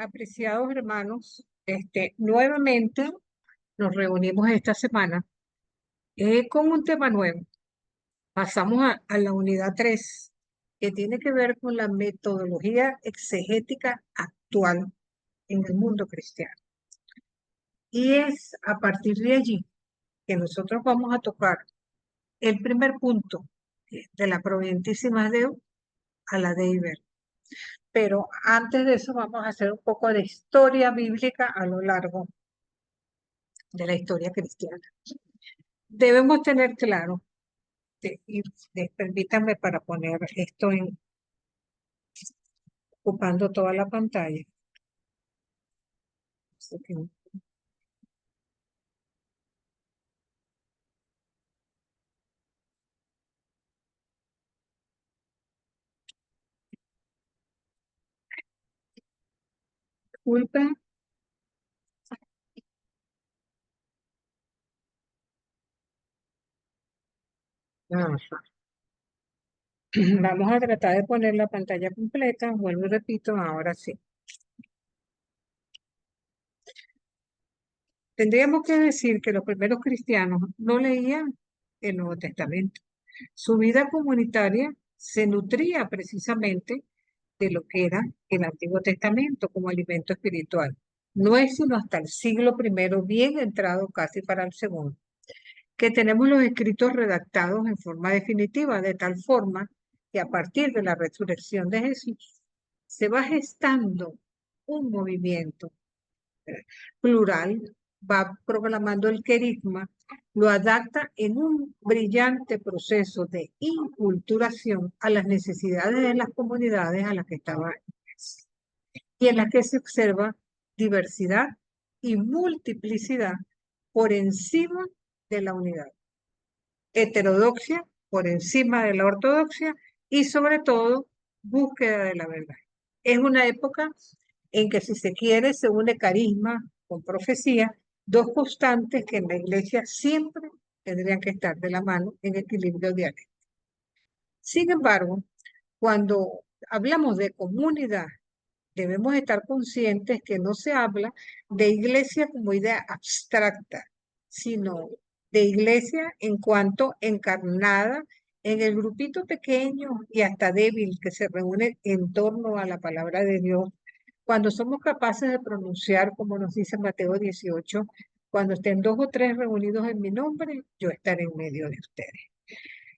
Apreciados hermanos, nuevamente nos reunimos esta semana con un tema nuevo. Pasamos a la unidad 3, que tiene que ver con la metodología exegética actual en el mundo cristiano. Y es a partir de allí que nosotros vamos a tocar el primer punto de la Providentísima Deo a la Dei Verbum. Pero antes de eso vamos a hacer un poco de historia bíblica a lo largo de la historia cristiana. Debemos tener claro, y permítanme para poner esto ocupando toda la pantalla. Así que, disculpen. Ajá. Vamos a tratar de poner la pantalla completa. Vuelvo y repito, ahora sí. Tendríamos que decir que los primeros cristianos no leían el Nuevo Testamento. Su vida comunitaria se nutría precisamente de lo que era el Antiguo Testamento como alimento espiritual. No es sino hasta el siglo I, bien entrado casi para el segundo, que tenemos los escritos redactados en forma definitiva, de tal forma que a partir de la resurrección de Jesús se va gestando un movimiento plural, va proclamando el querigma, lo adapta en un brillante proceso de inculturación a las necesidades de las comunidades a las que estaba y en las que se observa diversidad y multiplicidad por encima de la unidad. Heterodoxia por encima de la ortodoxia y sobre todo búsqueda de la verdad. Es una época en que, si se quiere, se une carisma con profecía, dos constantes que en la iglesia siempre tendrían que estar de la mano en equilibrio dialéctico. Sin embargo, cuando hablamos de comunidad, debemos estar conscientes que no se habla de iglesia como idea abstracta, sino de iglesia en cuanto encarnada en el grupito pequeño y hasta débil que se reúne en torno a la palabra de Dios. Cuando somos capaces de pronunciar, como nos dice Mateo 18, cuando estén dos o tres reunidos en mi nombre, yo estaré en medio de ustedes.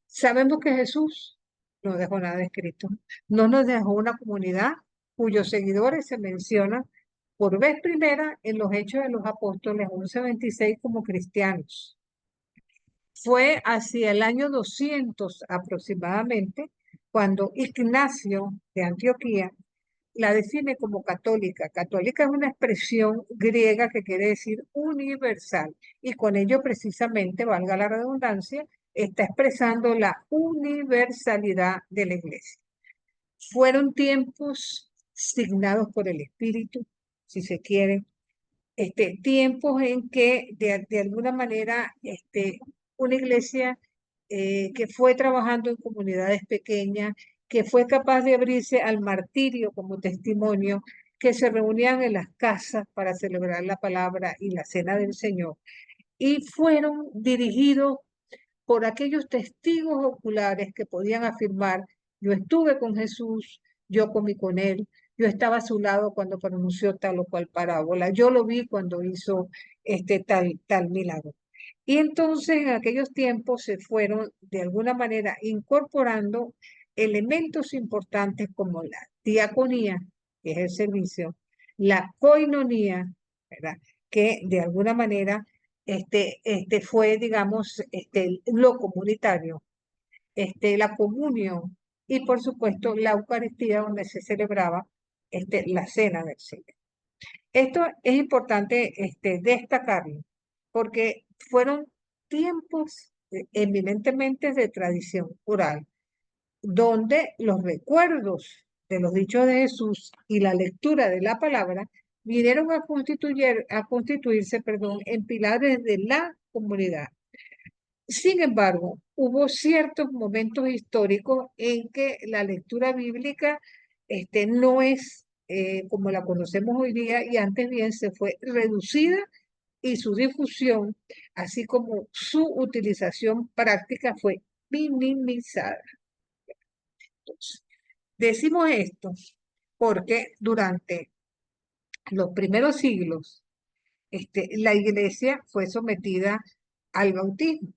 Sabemos que Jesús no dejó nada escrito, no nos dejó una comunidad cuyos seguidores se mencionan por vez primera en los Hechos de los Apóstoles 11:26 como cristianos. Fue hacia el año 200 aproximadamente cuando Ignacio de Antioquía la define como católica. Católica es una expresión griega que quiere decir universal y con ello precisamente, valga la redundancia, está expresando la universalidad de la iglesia. Fueron tiempos signados por el Espíritu, si se quiere, tiempos en que de alguna manera una iglesia que fue trabajando en comunidades pequeñas, que fue capaz de abrirse al martirio como testimonio, que se reunían en las casas para celebrar la palabra y la cena del Señor, y fueron dirigidos por aquellos testigos oculares que podían afirmar: yo estuve con Jesús, yo comí con él, yo estaba a su lado cuando pronunció tal o cual parábola, yo lo vi cuando hizo tal milagro. Y entonces en aquellos tiempos se fueron de alguna manera incorporando elementos importantes como la diaconía, que es el servicio, la coinonía, ¿verdad?, que de alguna manera fue, digamos, lo comunitario, la comunión y, por supuesto, la Eucaristía, donde se celebraba la cena del Señor. Esto es importante destacarlo, porque fueron tiempos eminentemente de tradición oral, donde los recuerdos de los dichos de Jesús y la lectura de la palabra vinieron a constituirse, en pilares de la comunidad. Sin embargo, hubo ciertos momentos históricos en que la lectura bíblica no es como la conocemos hoy día y antes bien se fue reducida y su difusión, así como su utilización práctica fue minimizada. Entonces, decimos esto porque durante los primeros siglos la iglesia fue sometida al bautismo,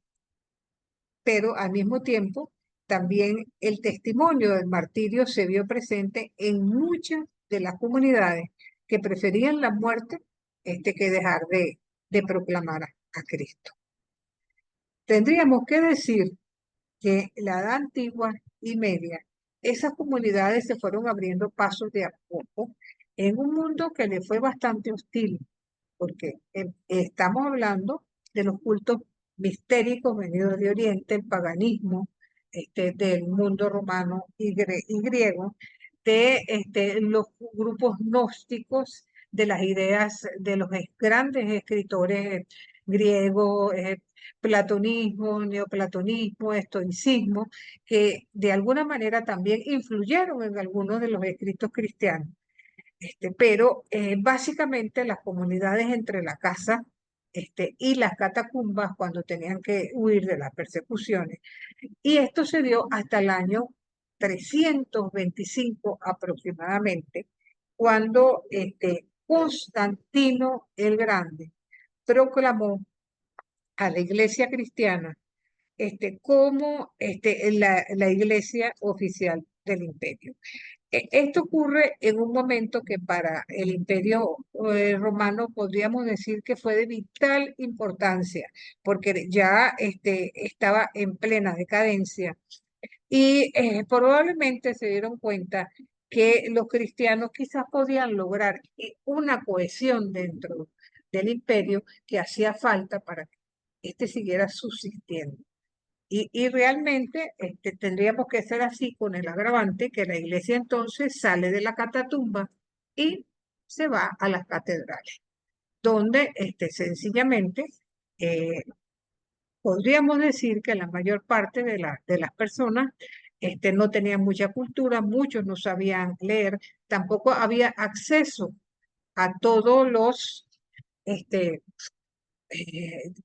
pero al mismo tiempo también el testimonio del martirio se vio presente en muchas de las comunidades que preferían la muerte que dejar de proclamar a Cristo. Tendríamos que decir que la edad antigua y media, esas comunidades se fueron abriendo pasos de a poco en un mundo que le fue bastante hostil, porque estamos hablando de los cultos mistéricos venidos de Oriente, el paganismo del mundo romano y griego, de los grupos gnósticos, de las ideas de los grandes escritores griegos, platonismo, neoplatonismo, estoicismo, que de alguna manera también influyeron en algunos de los escritos cristianos. Pero básicamente las comunidades entre la casa y las catacumbas cuando tenían que huir de las persecuciones. Y esto se dio hasta el año 325 aproximadamente, cuando Constantino el Grande proclamó a la iglesia cristiana como la iglesia oficial del imperio. Esto ocurre en un momento que para el imperio romano podríamos decir que fue de vital importancia, porque ya estaba en plena decadencia y probablemente se dieron cuenta que los cristianos quizás podían lograr una cohesión dentro del imperio que hacía falta para que siguiera subsistiendo. Y realmente tendríamos que ser así con el agravante que la iglesia entonces sale de la catatumba y se va a las catedrales, donde sencillamente eh, podríamos decir que la mayor parte de las personas no tenían mucha cultura, muchos no sabían leer, tampoco había acceso a todos los,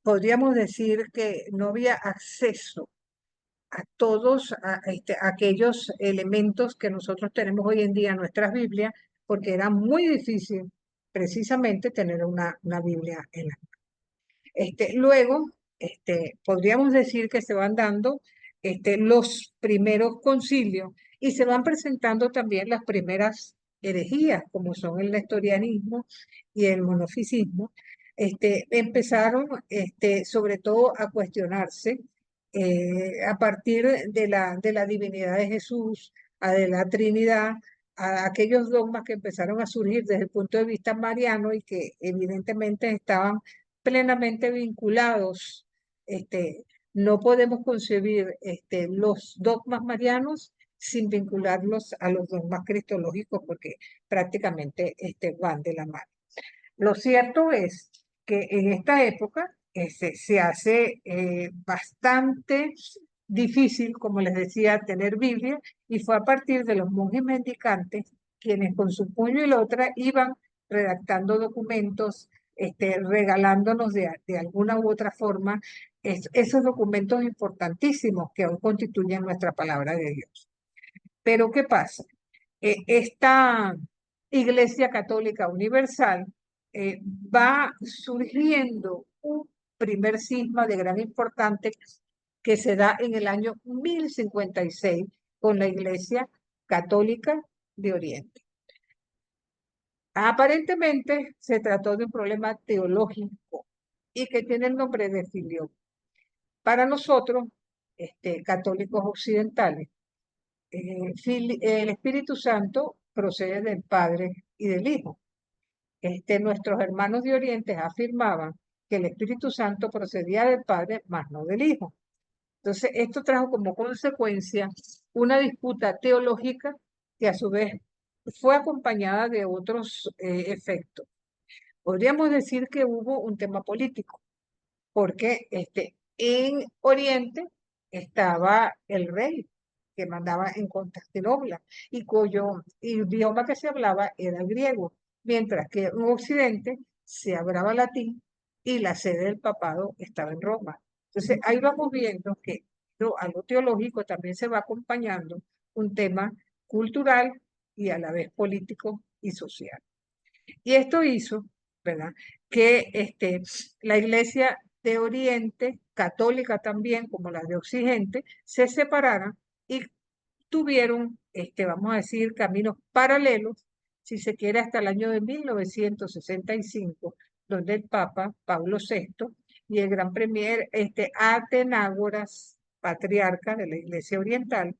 podríamos decir que no había acceso a todos aquellos elementos que nosotros tenemos hoy en día en nuestras Biblias, porque era muy difícil precisamente tener una Biblia en la. Luego, podríamos decir que se van dando los primeros concilios y se van presentando también las primeras herejías, como son el nestorianismo y el monofisismo. Empezaron sobre todo a cuestionarse a partir de la divinidad de Jesús, de la Trinidad, a aquellos dogmas que empezaron a surgir desde el punto de vista mariano y que evidentemente estaban plenamente vinculados. No podemos concebir los dogmas marianos sin vincularlos a los dogmas cristológicos porque prácticamente van de la mano. Lo cierto es que en esta época se hace bastante difícil, como les decía, tener Biblia, y fue a partir de los monjes mendicantes quienes con su puño y letra iban redactando documentos, regalándonos de alguna u otra forma esos documentos importantísimos que hoy constituyen nuestra palabra de Dios. Pero ¿qué pasa? Esta Iglesia Católica Universal va surgiendo un primer cisma de gran importancia que se da en el año 1056 con la Iglesia Católica de Oriente. Aparentemente se trató de un problema teológico y que tiene el nombre de filioque. Para nosotros, católicos occidentales, el Espíritu Santo procede del Padre y del Hijo. Nuestros hermanos de Oriente afirmaban que el Espíritu Santo procedía del Padre, más no del Hijo. Entonces, esto trajo como consecuencia una disputa teológica que a su vez fue acompañada de otros efectos. Podríamos decir que hubo un tema político, porque en Oriente estaba el rey, que mandaba en Constantinopla y cuyo idioma que se hablaba era el griego, mientras que en Occidente se hablaba latín y la sede del papado estaba en Roma. Entonces, ahí vamos viendo que a lo teológico también se va acompañando un tema cultural y a la vez político y social. Y esto hizo, ¿verdad?, que la iglesia de Oriente, católica también, como la de Occidente, se separaran y tuvieron, vamos a decir, caminos paralelos, si se quiere, hasta el año de 1965, donde el Papa Pablo VI y el gran premier Atenágoras, patriarca de la Iglesia Oriental,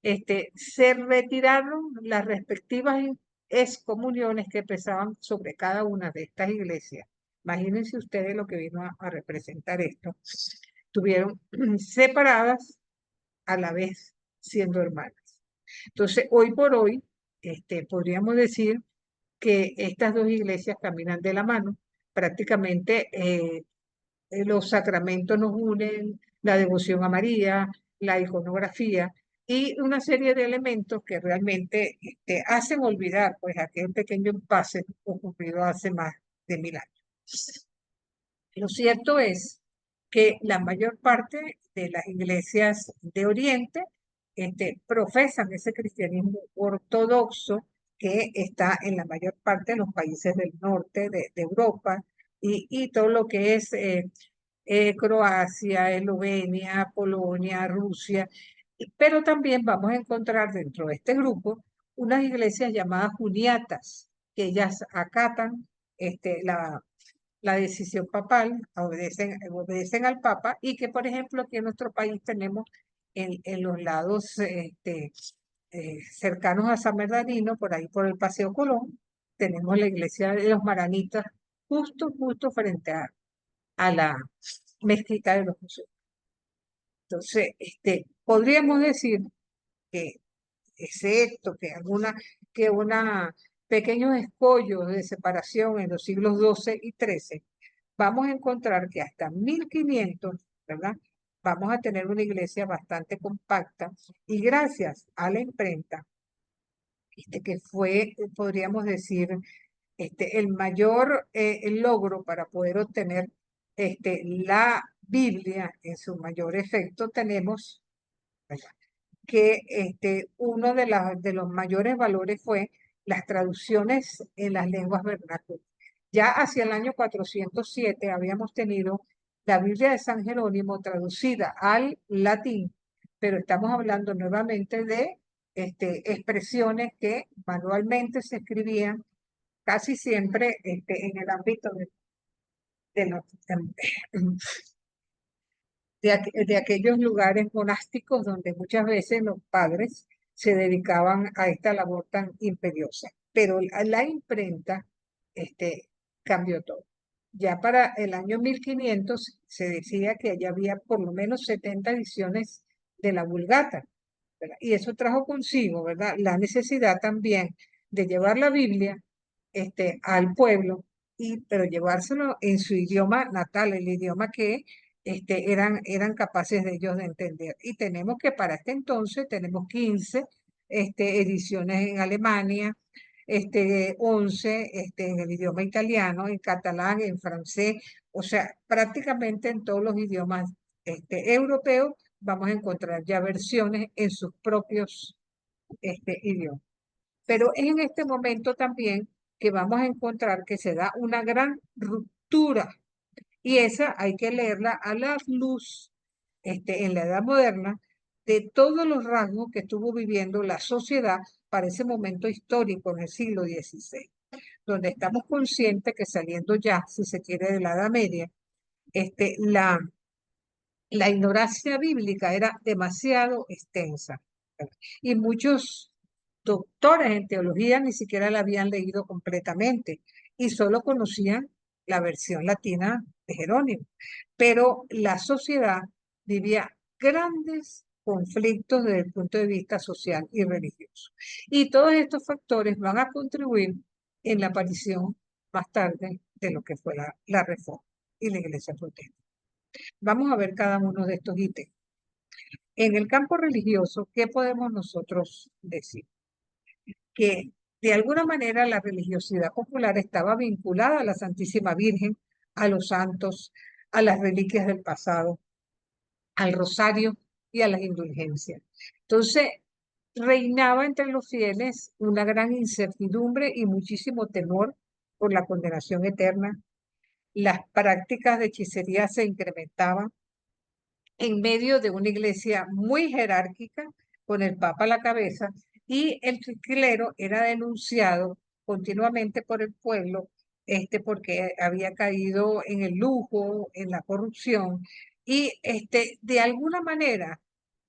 se retiraron las respectivas excomuniones que pesaban sobre cada una de estas iglesias. Imagínense ustedes lo que vino a representar esto. Estuvieron separadas a la vez siendo hermanas. Entonces, hoy por hoy, podríamos decir que estas dos iglesias caminan de la mano. Prácticamente los sacramentos nos unen, la devoción a María, la iconografía y una serie de elementos que realmente hacen olvidar pues aquel pequeño impasse ocurrido hace más de 1000 años. Lo cierto es que la mayor parte de las iglesias de Oriente profesan ese cristianismo ortodoxo que está en la mayor parte de los países del norte de Europa y todo lo que es Croacia, Eslovenia, Polonia, Rusia, pero también vamos a encontrar dentro de este grupo unas iglesias llamadas juniatas, que ellas acatan la decisión papal, obedecen al Papa, y que, por ejemplo, aquí en nuestro país tenemos en los lados cercanos a San Bernardino, por ahí por el Paseo Colón, tenemos la iglesia de los Maranitas, justo frente a la mezquita de los musulmanes. Entonces, podríamos decir que, excepto que una pequeños escollos de separación en los siglos XII y XIII, vamos a encontrar que hasta 1500, ¿verdad?, vamos a tener una iglesia bastante compacta y gracias a la imprenta, que fue, podríamos decir, el mayor logro para poder obtener la Biblia en su mayor efecto, tenemos, ¿verdad?, que uno de los mayores valores fue las traducciones en las lenguas vernáculas. Ya hacia el año 407 habíamos tenido la Biblia de San Jerónimo traducida al latín, pero estamos hablando nuevamente de expresiones que manualmente se escribían casi siempre en el ámbito de los, de aquellos lugares monásticos donde muchas veces los padres se dedicaban a esta labor tan imperiosa. Pero la imprenta cambió todo. Ya para el año 1500 se decía que ya había por lo menos 70 ediciones de la Vulgata, ¿verdad? Y eso trajo consigo, ¿verdad?, la necesidad también de llevar la Biblia al pueblo, pero llevárselo en su idioma natal, el idioma que eran capaces de ellos de entender. Y tenemos que para este entonces tenemos 15 ediciones en Alemania, 11 en el idioma italiano, en catalán, en francés, o sea, prácticamente en todos los idiomas europeos vamos a encontrar ya versiones en sus propios idiomas. Pero es en este momento también que vamos a encontrar que se da una gran ruptura y esa hay que leerla a la luz en la Edad Moderna de todos los rasgos que estuvo viviendo la sociedad para ese momento histórico en el siglo XVI, donde estamos conscientes que saliendo ya, si se quiere, de la Edad Media, la ignorancia bíblica era demasiado extensa, ¿verdad? Y muchos doctores en teología ni siquiera la habían leído completamente y solo conocían la versión latina de Jerónimo. Pero la sociedad vivía grandes conflictos desde el punto de vista social y religioso. Y todos estos factores van a contribuir en la aparición más tarde de lo que fue la Reforma y la Iglesia protestante. Vamos a ver cada uno de estos ítems. En el campo religioso, ¿qué podemos nosotros decir? Que de alguna manera la religiosidad popular estaba vinculada a la Santísima Virgen, a los santos, a las reliquias del pasado, al rosario y a las indulgencias. Entonces, reinaba entre los fieles una gran incertidumbre y muchísimo temor por la condenación eterna. Las prácticas de hechicería se incrementaban en medio de una iglesia muy jerárquica, con el Papa a la cabeza, y el clero era denunciado continuamente por el pueblo, porque había caído en el lujo, en la corrupción, y de alguna manera,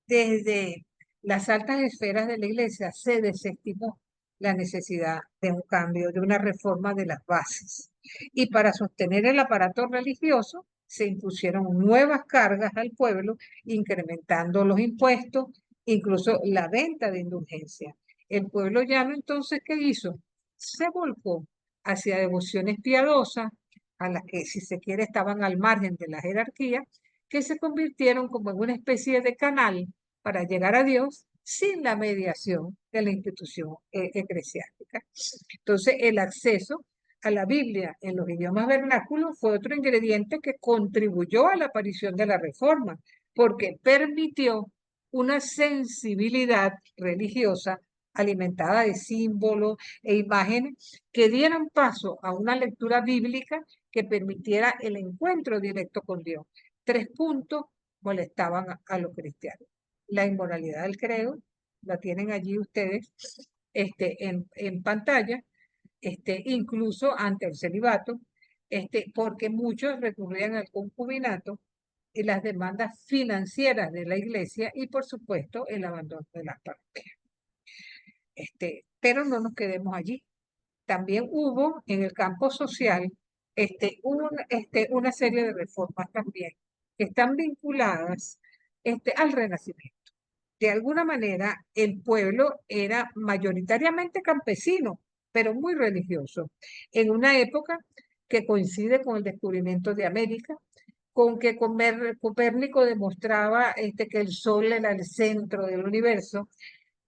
desde las altas esferas de la iglesia se desestimó la necesidad de un cambio, de una reforma de las bases. Y para sostener el aparato religioso se impusieron nuevas cargas al pueblo, incrementando los impuestos, incluso la venta de indulgencias. El pueblo llano entonces, ¿qué hizo? Se volcó hacia devociones piadosas, a las que, si se quiere, estaban al margen de la jerarquía, que se convirtieron como en una especie de canal para llegar a Dios sin la mediación de la institución eclesiástica. Entonces, el acceso a la Biblia en los idiomas vernáculos fue otro ingrediente que contribuyó a la aparición de la reforma, porque permitió una sensibilidad religiosa alimentada de símbolos e imágenes que dieran paso a una lectura bíblica que permitiera el encuentro directo con Dios. 3 puntos molestaban a los cristianos: la inmoralidad del credo, la tienen allí ustedes en pantalla, incluso ante el celibato, porque muchos recurrían al concubinato y las demandas financieras de la iglesia y, por supuesto, el abandono de las parroquias. Pero no nos quedemos allí. También hubo en el campo social una serie de reformas también que están vinculadas al Renacimiento. De alguna manera, el pueblo era mayoritariamente campesino, pero muy religioso, en una época que coincide con el descubrimiento de América, con que Copérnico demostraba que el Sol era el centro del universo,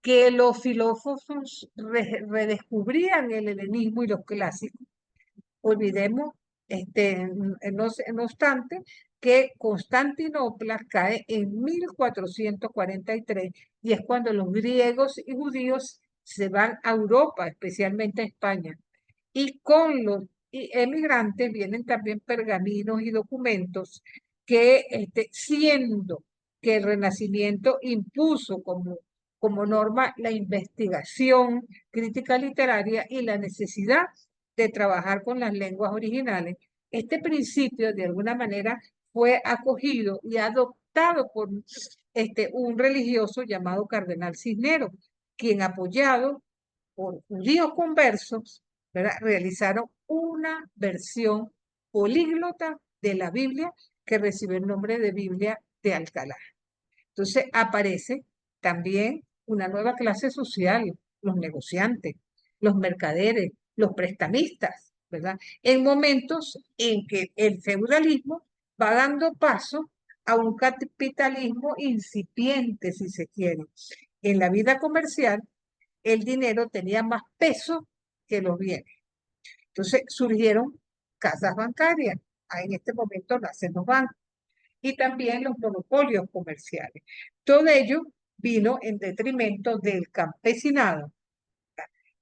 que los filósofos redescubrían el helenismo y los clásicos. Olvidemos, no obstante, que Constantinopla cae en 1443 y es cuando los griegos y judíos se van a Europa, especialmente a España. Y con los emigrantes vienen también pergaminos y documentos que, siendo que el Renacimiento impuso como norma la investigación crítica literaria y la necesidad de trabajar con las lenguas originales, este principio de alguna manera fue acogido y adoptado por un religioso llamado Cardenal Cisneros, quien, apoyado por judíos conversos, ¿verdad?, realizaron una versión políglota de la Biblia que recibe el nombre de Biblia de Alcalá. Entonces aparece también una nueva clase social: los negociantes, los mercaderes, los prestamistas, ¿verdad? En momentos en que el feudalismo va dando paso a un capitalismo incipiente, si se quiere. En la vida comercial, el dinero tenía más peso que los bienes. Entonces surgieron casas bancarias. Ahí en este momento nacen los bancos. Y también los monopolios comerciales. Todo ello vino en detrimento del campesinado,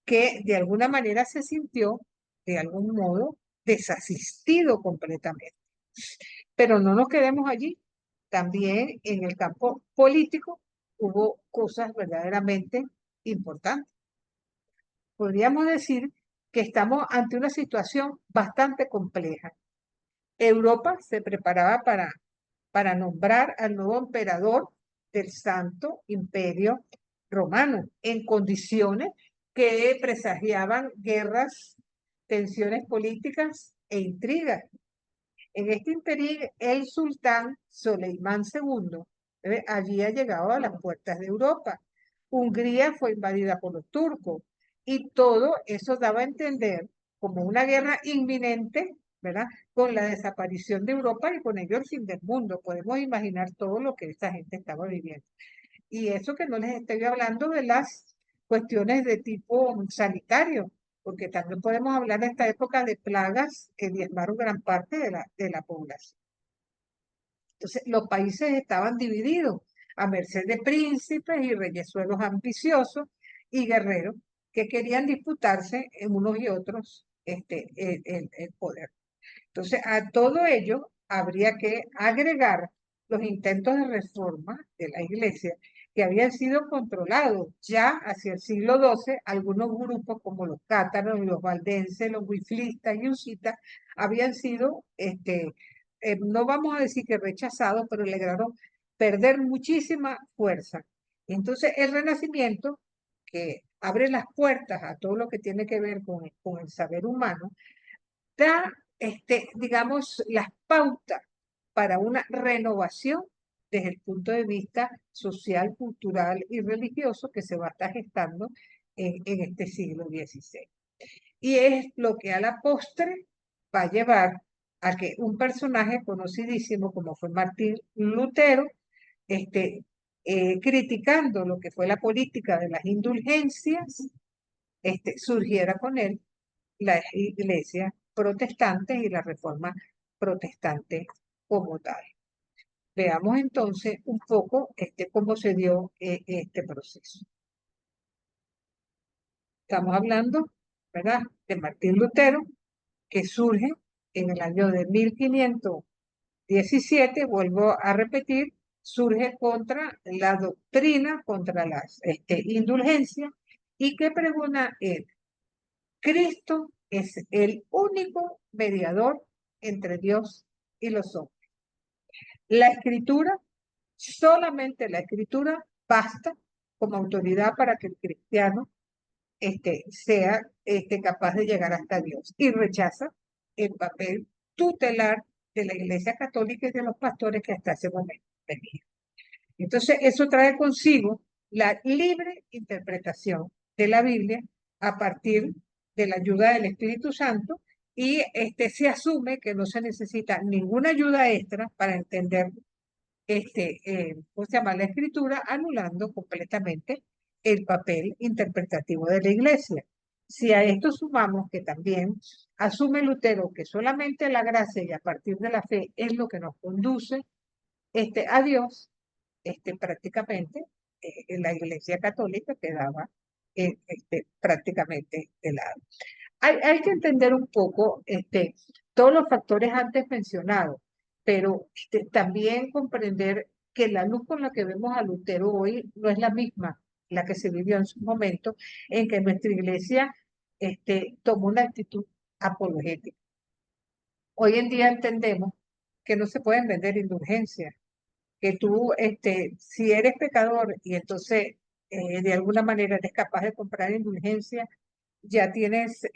que de alguna manera se sintió, de algún modo, desasistido completamente. Pero no nos quedemos allí. También en el campo político hubo cosas verdaderamente importantes. Podríamos decir que estamos ante una situación bastante compleja. Europa se preparaba para nombrar al nuevo emperador del Santo Imperio Romano, en condiciones que presagiaban guerras, tensiones políticas e intrigas. En este interín, el sultán Soleimán II había llegado a las puertas de Europa. Hungría fue invadida por los turcos y todo eso daba a entender como una guerra inminente ¿verdad? Con la desaparición de Europa y con ello el fin del mundo. Podemos imaginar todo lo que esta gente estaba viviendo. Y eso que no les estoy hablando de las cuestiones de tipo sanitario, porque también podemos hablar de esta época de plagas que diezmaron gran parte de la población. Entonces, los países estaban divididos a merced de príncipes y reyesuelos ambiciosos y guerreros que querían disputarse en unos y otros el poder. Entonces, a todo ello habría que agregar los intentos de reforma de la iglesia que habían sido controlados ya hacia el siglo XII. Algunos grupos como los cátaros, los valdenses, los wiflistas y husitas habían sido, no vamos a decir que rechazados, pero lograron perder muchísima fuerza. Entonces, el Renacimiento, que abre las puertas a todo lo que tiene que ver con el saber humano, da, digamos, las pautas para una renovación desde el punto de vista social, cultural y religioso que se va a estar gestando en este siglo XVI. Y es lo que a la postre va a llevar a que un personaje conocidísimo como fue Martín Lutero, criticando lo que fue la política de las indulgencias, surgiera con él las iglesias protestantes y la reforma protestante como tal. Veamos entonces un poco cómo se dio este proceso. Estamos hablando, ¿verdad?, de Martín Lutero, que surge en el año de 1517, vuelvo a repetir, surge contra la doctrina, contra las indulgencias, y que pregona él: Cristo es el único mediador entre Dios y los hombres. La escritura, solamente la escritura, basta como autoridad para que el cristiano sea capaz de llegar hasta Dios, y rechaza el papel tutelar de la Iglesia Católica y de los pastores que hasta ese momento tenían. Entonces, eso trae consigo la libre interpretación de la Biblia a partir de la ayuda del Espíritu Santo, y se asume que no se necesita ninguna ayuda extra para entender ¿cómo se llama?, la escritura, anulando completamente el papel interpretativo de la iglesia. Si a esto sumamos que también asume Lutero que solamente la gracia y a partir de la fe es lo que nos conduce a Dios, prácticamente la iglesia católica quedaba prácticamente de lado. Hay que entender un poco todos los factores antes mencionados, pero también comprender que la luz con la que vemos a Lutero hoy no es la misma la que se vivió en su momento, en que nuestra iglesia tomó una actitud apologética. Hoy en día entendemos que no se pueden vender indulgencias, que tú, si eres pecador y entonces de alguna manera eres capaz de comprar indulgencia, ya tienes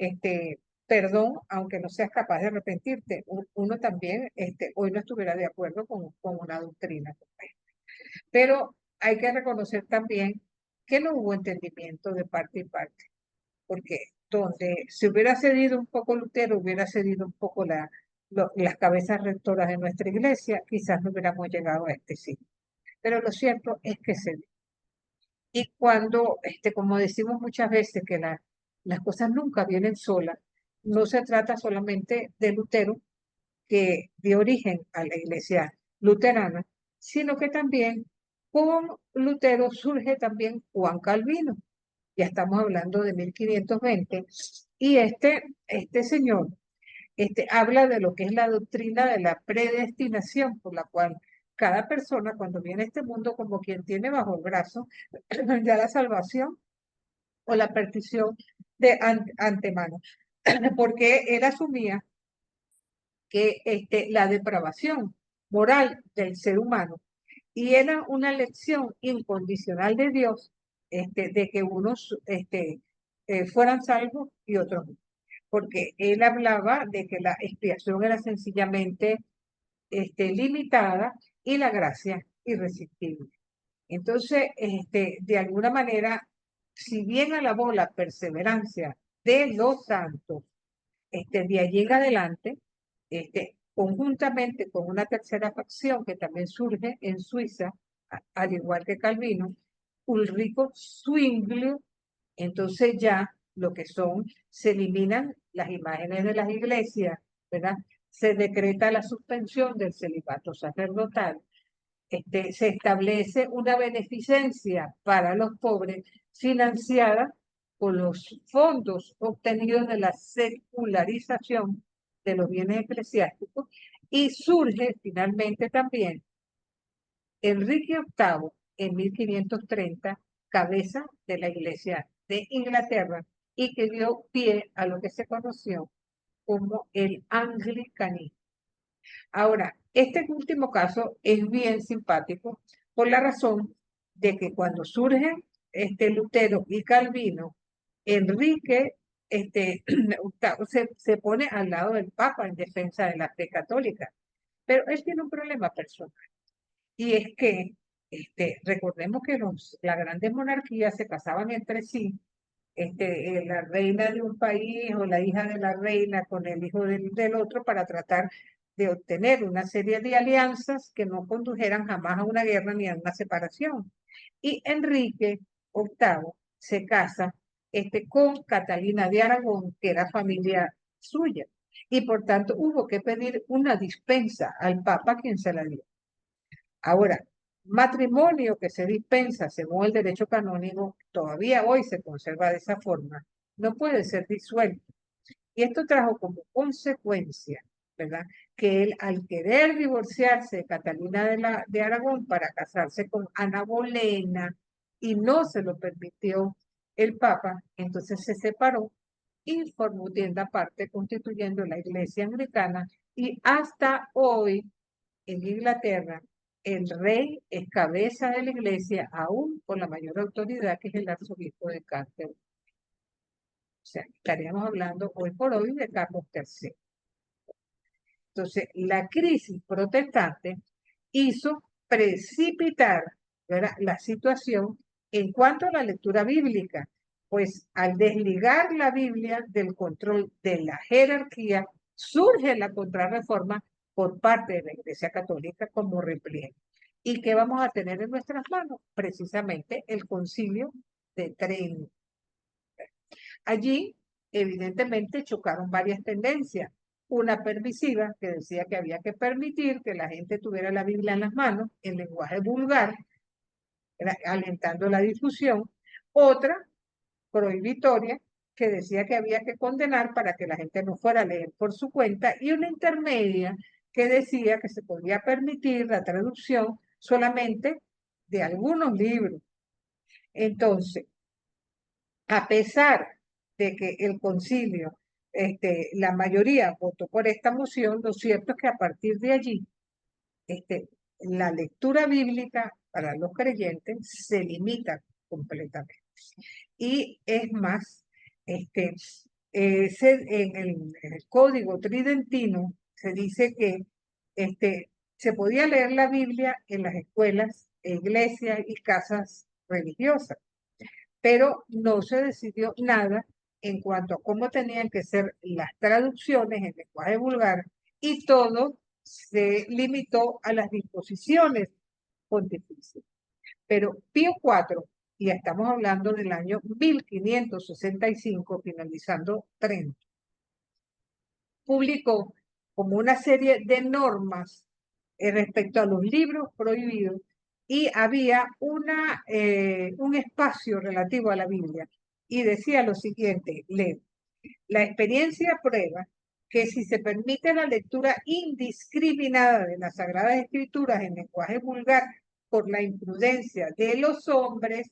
perdón, aunque no seas capaz de arrepentirte. Uno también hoy no estuviera de acuerdo con una doctrina. Pero hay que reconocer también que no hubo entendimiento de parte y parte, porque donde se hubiera cedido un poco Lutero, hubiera cedido un poco las cabezas rectoras de nuestra iglesia, quizás no hubiéramos llegado a este siglo. Pero lo cierto es que se dio. Y cuando, como decimos muchas veces, que las cosas nunca vienen solas, no se trata solamente de Lutero, que dio origen a la iglesia luterana, sino que también con Lutero surge también Juan Calvino. Ya estamos hablando de 1520, y este señor habla de lo que es la doctrina de la predestinación, por la cual cada persona cuando viene a este mundo como quien tiene bajo el brazo ya la salvación o la perdición de antemano, porque él asumía que la depravación moral del ser humano y era una elección incondicional de Dios, de que unos fueran salvos y otros no, porque él hablaba de que la expiación era sencillamente limitada y la gracia irresistible. Entonces, de alguna manera, si bien alabó la perseverancia de los santos, de allí en adelante, conjuntamente con una tercera facción que también surge en Suiza, al igual que Calvino, Ulrico Zwingli. Entonces ya lo que son, se eliminan las imágenes de las iglesias, ¿verdad? Se decreta la suspensión del celibato sacerdotal. Se establece una beneficencia para los pobres financiada con los fondos obtenidos de la secularización de los bienes eclesiásticos, y surge finalmente también Enrique VIII en 1530, cabeza de la Iglesia de Inglaterra, y que dio pie a lo que se conoció como el anglicanismo. Ahora, este último caso es bien simpático por la razón de que cuando surgen Lutero y Calvino, Enrique VIII se pone al lado del Papa en defensa de la fe católica, pero él tiene un problema personal, y es que recordemos que las grandes monarquías se casaban entre sí, la reina de un país o la hija de la reina con el hijo del otro, para tratar de obtener una serie de alianzas que no condujeran jamás a una guerra ni a una separación. Y Enrique VIII se casa con Catalina de Aragón, que era familia suya, y por tanto hubo que pedir una dispensa al Papa, quien se la dio. Ahora, matrimonio que se dispensa según el derecho canónico, todavía hoy se conserva de esa forma, no puede ser disuelto. Y esto trajo como consecuencia, ¿verdad?, que él, al querer divorciarse de Catalina de Aragón para casarse con Ana Bolena, y no se lo permitió el Papa, entonces se separó y formó tienda aparte, constituyendo la Iglesia Anglicana, y hasta hoy en Inglaterra el rey es cabeza de la iglesia, aún con la mayor autoridad, que es el arzobispo de Canterbury. O sea, estaríamos hablando hoy por hoy de Carlos III. Entonces, la crisis protestante hizo precipitar, ¿verdad?, la situación en cuanto a la lectura bíblica, pues al desligar la Biblia del control de la jerarquía, surge la contrarreforma por parte de la Iglesia Católica como repliegue. ¿Y qué vamos a tener en nuestras manos? Precisamente el Concilio de Trento. Allí, evidentemente, chocaron varias tendencias. Una permisiva, que decía que había que permitir que la gente tuviera la Biblia en las manos, en lenguaje vulgar, alentando la difusión. Otra, prohibitoria, que decía que había que condenar para que la gente no fuera a leer por su cuenta. Y una intermedia, que decía que se podía permitir la traducción solamente de algunos libros. Entonces, a pesar de que el concilio, la mayoría votó por esta moción, lo cierto es que a partir de allí, la lectura bíblica para los creyentes se limita completamente. Y es más, en el Código Tridentino se dice que se podía leer la Biblia en las escuelas, iglesias y casas religiosas, pero no se decidió nada en cuanto a cómo tenían que ser las traducciones en lenguaje vulgar, y todo se limitó a las disposiciones pontificias. Pero Pío IV, y estamos hablando del año 1565, finalizando Trento, publicó como una serie de normas respecto a los libros prohibidos, y había un espacio relativo a la Biblia, y decía lo siguiente: leo, la experiencia prueba que si se permite la lectura indiscriminada de las Sagradas Escrituras en lenguaje vulgar por la imprudencia de los hombres,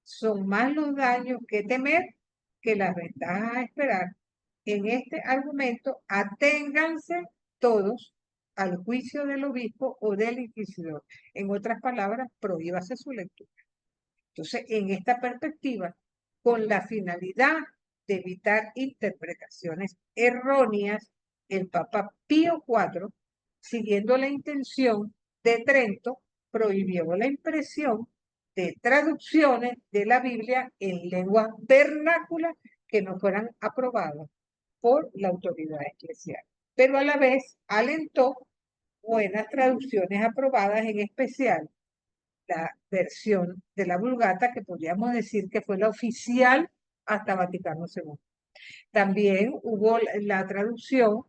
son más los daños que temer que las ventajas a esperar. En este argumento, aténganse todos al juicio del obispo o del inquisidor. En otras palabras, prohíbase su lectura. Entonces, en esta perspectiva, con la finalidad de evitar interpretaciones erróneas, el Papa Pío IV, siguiendo la intención de Trento, prohibió la impresión de traducciones de la Biblia en lengua vernácula que no fueran aprobadas por la autoridad eclesial. pero a la vez alentó buenas traducciones aprobadas, en especial la versión de la Vulgata, que podríamos decir que fue la oficial hasta Vaticano II. También hubo la traducción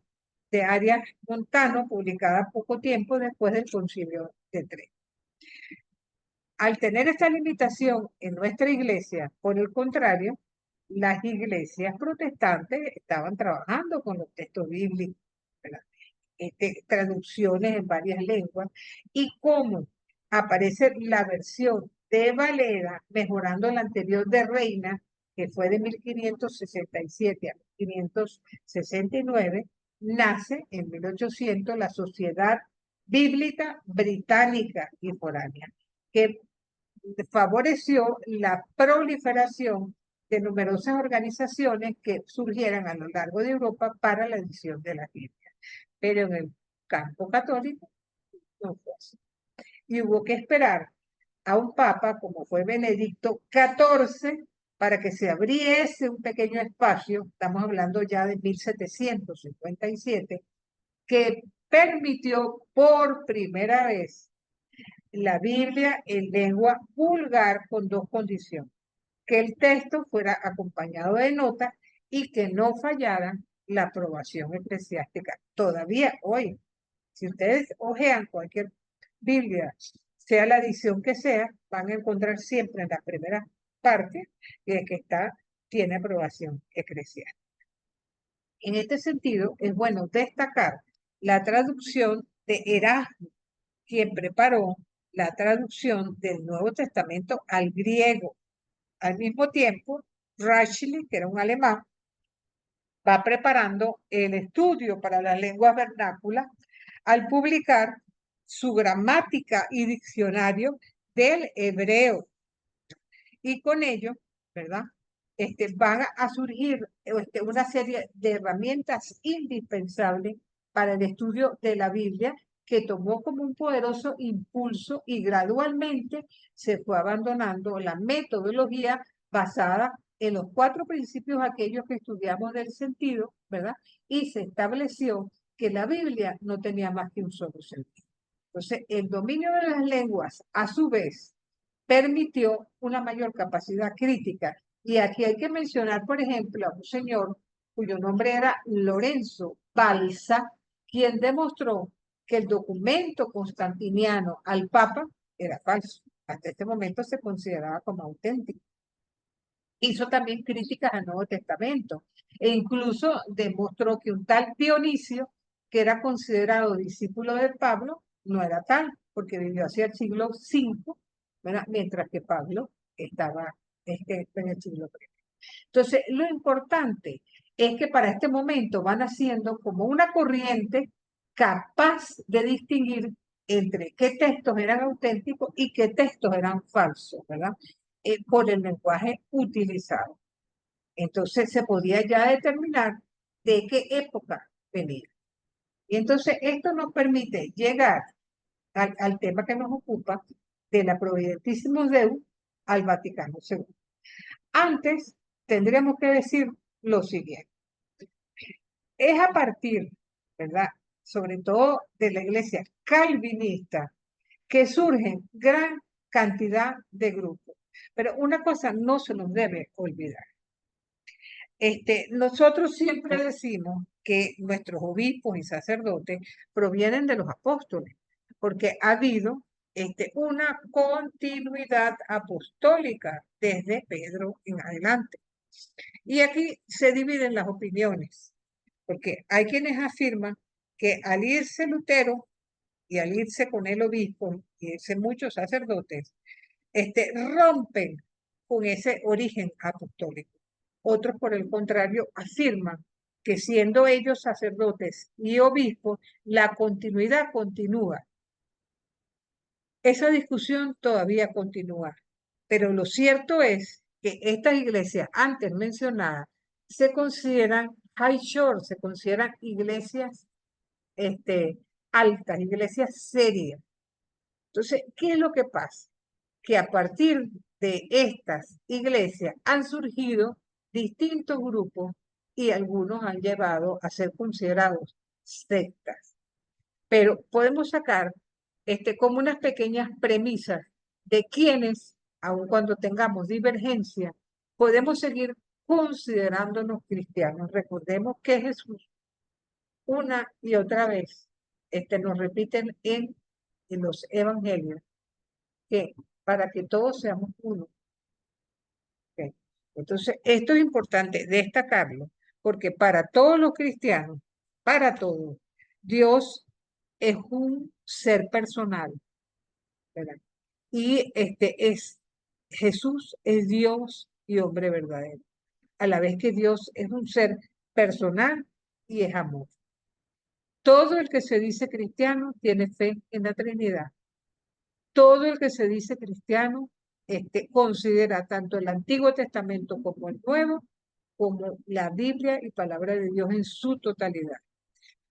de Arias Montano, publicada poco tiempo después del Concilio de Trento. Al tener esta limitación en nuestra iglesia, por el contrario, las iglesias protestantes estaban trabajando con los textos bíblicos, traducciones en varias lenguas, y como aparece la versión de Valera, mejorando la anterior de Reina, que fue de 1567 a 1569, nace en 1800 la Sociedad Bíblica Británica y Foránea, que favoreció la proliferación de numerosas organizaciones que surgieran a lo largo de Europa para la edición de la Biblia. Pero en el campo católico no fue así. Y hubo que esperar a un papa como fue Benedicto XIV para que se abriese un pequeño espacio, estamos hablando ya de 1757, que permitió por primera vez la Biblia en lengua vulgar con dos condiciones: que el texto fuera acompañado de notas y que no fallara la aprobación eclesiástica. Todavía hoy, si ustedes hojean cualquier Biblia, sea la edición que sea, van a encontrar siempre en la primera parte que tiene aprobación eclesiástica. En este sentido, es bueno destacar la traducción de Erasmo, quien preparó la traducción del Nuevo Testamento al griego. Al mismo tiempo, Rachel, que era un alemán, va preparando el estudio para las lenguas vernáculas al publicar su gramática y diccionario del hebreo. Y con ello, ¿verdad? Van a surgir una serie de herramientas indispensables para el estudio de la Biblia, que tomó como un poderoso impulso y gradualmente se fue abandonando la metodología basada en los 4 principios aquellos que estudiamos del sentido, ¿verdad? Y se estableció que la Biblia no tenía más que un solo sentido. Entonces, el dominio de las lenguas, a su vez, permitió una mayor capacidad crítica. Y aquí hay que mencionar, por ejemplo, a un señor cuyo nombre era Lorenzo Balsa, quien demostró que el documento constantiniano al Papa era falso. Hasta este momento se consideraba como auténtico. Hizo también críticas al Nuevo Testamento e incluso demostró que un tal Dionisio, que era considerado discípulo de Pablo, no era tal, porque vivió hacia el siglo V, ¿verdad? Mientras que Pablo estaba en el siglo I. Entonces, lo importante es que para este momento van haciendo como una corriente capaz de distinguir entre qué textos eran auténticos y qué textos eran falsos, ¿verdad? Por el lenguaje utilizado. Entonces se podía ya determinar de qué época venía. Y entonces esto nos permite llegar al tema que nos ocupa, de la Providentissimus Deus al Vaticano II. Antes tendríamos que decir lo siguiente. Es a partir, ¿verdad?, sobre todo de la iglesia calvinista, que surgen gran cantidad de grupos. Pero una cosa no se nos debe olvidar. Nosotros siempre decimos que nuestros obispos y sacerdotes provienen de los apóstoles, porque ha habido una continuidad apostólica desde Pedro en adelante. Y aquí se dividen las opiniones, porque hay quienes afirman que al irse Lutero y al irse con el obispo y irse muchos sacerdotes, rompen con ese origen apostólico. Otros, por el contrario, afirman que siendo ellos sacerdotes y obispos, la continuidad continúa. Esa discusión todavía continúa, pero lo cierto es que estas iglesias antes mencionadas se consideran high shore, se consideran iglesias altas, iglesias serias. Entonces, ¿qué es lo que pasa? Que a partir de estas iglesias han surgido distintos grupos y algunos han llevado a ser considerados sectas. Pero podemos sacar como unas pequeñas premisas de quienes, aun cuando tengamos divergencia, podemos seguir considerándonos cristianos. Recordemos que Jesús una y otra vez nos repiten en los evangelios que para que todos seamos uno. ¿Ok? Entonces, esto es importante destacarlo, porque para todos los cristianos, para todos, Dios es un ser personal, ¿verdad? Y Jesús es Dios y hombre verdadero, a la vez que Dios es un ser personal y es amor. Todo el que se dice cristiano tiene fe en la Trinidad. Todo el que se dice cristiano considera tanto el Antiguo Testamento como el Nuevo, como la Biblia y palabra de Dios en su totalidad.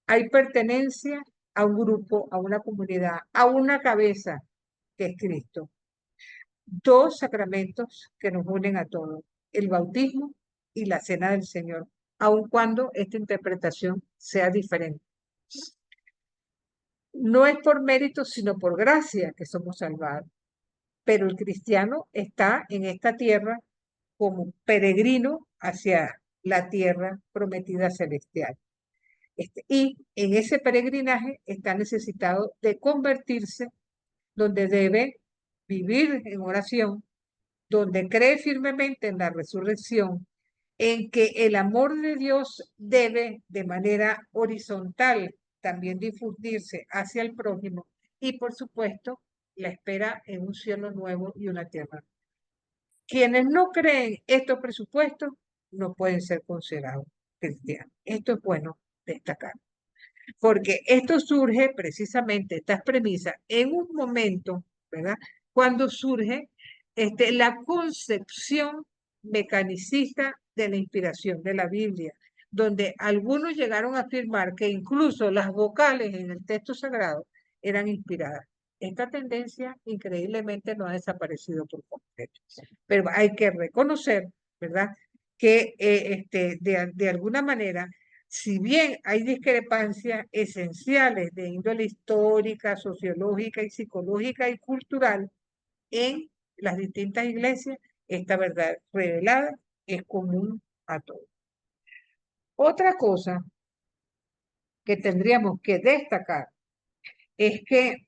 Hay pertenencia a un grupo, a una comunidad, a una cabeza que es Cristo. Dos sacramentos que nos unen a todos, el bautismo y la cena del Señor, aun cuando esta interpretación sea diferente. No es por mérito, sino por gracia que somos salvados. Pero el cristiano está en esta tierra como peregrino hacia la tierra prometida celestial. Y en ese peregrinaje está necesitado de convertirse, donde debe vivir en oración, donde cree firmemente en la resurrección, en que el amor de Dios debe de manera horizontal también difundirse hacia el prójimo y por supuesto la espera en un cielo nuevo y una tierra. Quienes no creen estos presupuestos no pueden ser considerados cristianos. Esto es bueno destacar, porque esto surge precisamente, estas premisas, en un momento, ¿verdad? Cuando surge la concepción mecanicista de la inspiración de la Biblia, donde algunos llegaron a afirmar que incluso las vocales en el texto sagrado eran inspiradas. Esta tendencia increíblemente no ha desaparecido por completo, pero hay que reconocer, ¿verdad?, que de alguna manera, si bien hay discrepancias esenciales de índole histórica, sociológica y psicológica y cultural en las distintas iglesias, esta verdad revelada es común a todos. Otra cosa que tendríamos que destacar es que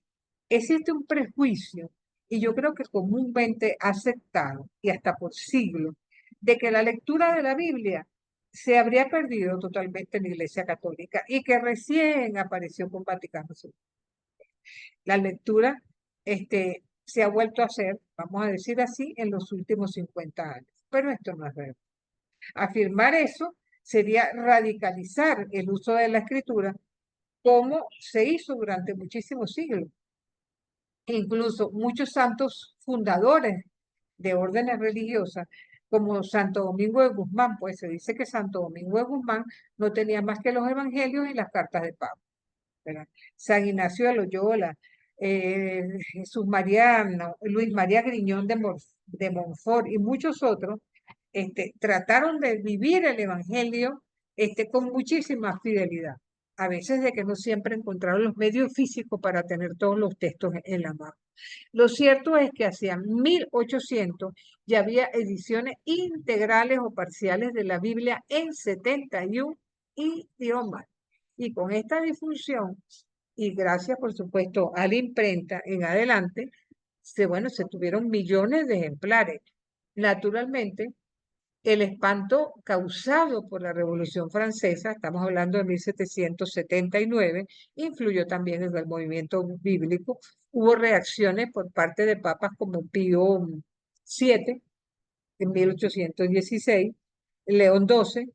existe un prejuicio, y yo creo que comúnmente aceptado, y hasta por siglos, de que la lectura de la Biblia se habría perdido totalmente en la Iglesia Católica y que recién apareció con Vaticano II. La lectura se ha vuelto a hacer, vamos a decir así, en los últimos 50 años. Pero esto no es verdad. Afirmar eso sería radicalizar el uso de la escritura como se hizo durante muchísimos siglos. Incluso muchos santos fundadores de órdenes religiosas, como Santo Domingo de Guzmán, pues se dice que Santo Domingo de Guzmán no tenía más que los evangelios y las cartas de Pablo, ¿verdad? San Ignacio de Loyola, Jesús María, Luis María Griñón de Montfort y muchos otros, trataron de vivir el evangelio con muchísima fidelidad. A veces de que no siempre encontraron los medios físicos para tener todos los textos en la mano. Lo cierto es que hacia 1800 ya había ediciones integrales o parciales de la Biblia en 71 idiomas. Y con esta difusión, y gracias por supuesto a la imprenta en adelante, se tuvieron millones de ejemplares. Naturalmente, el espanto causado por la Revolución Francesa, estamos hablando de 1779, influyó también en el movimiento bíblico. Hubo reacciones por parte de papas como Pío VII en 1816, León XII,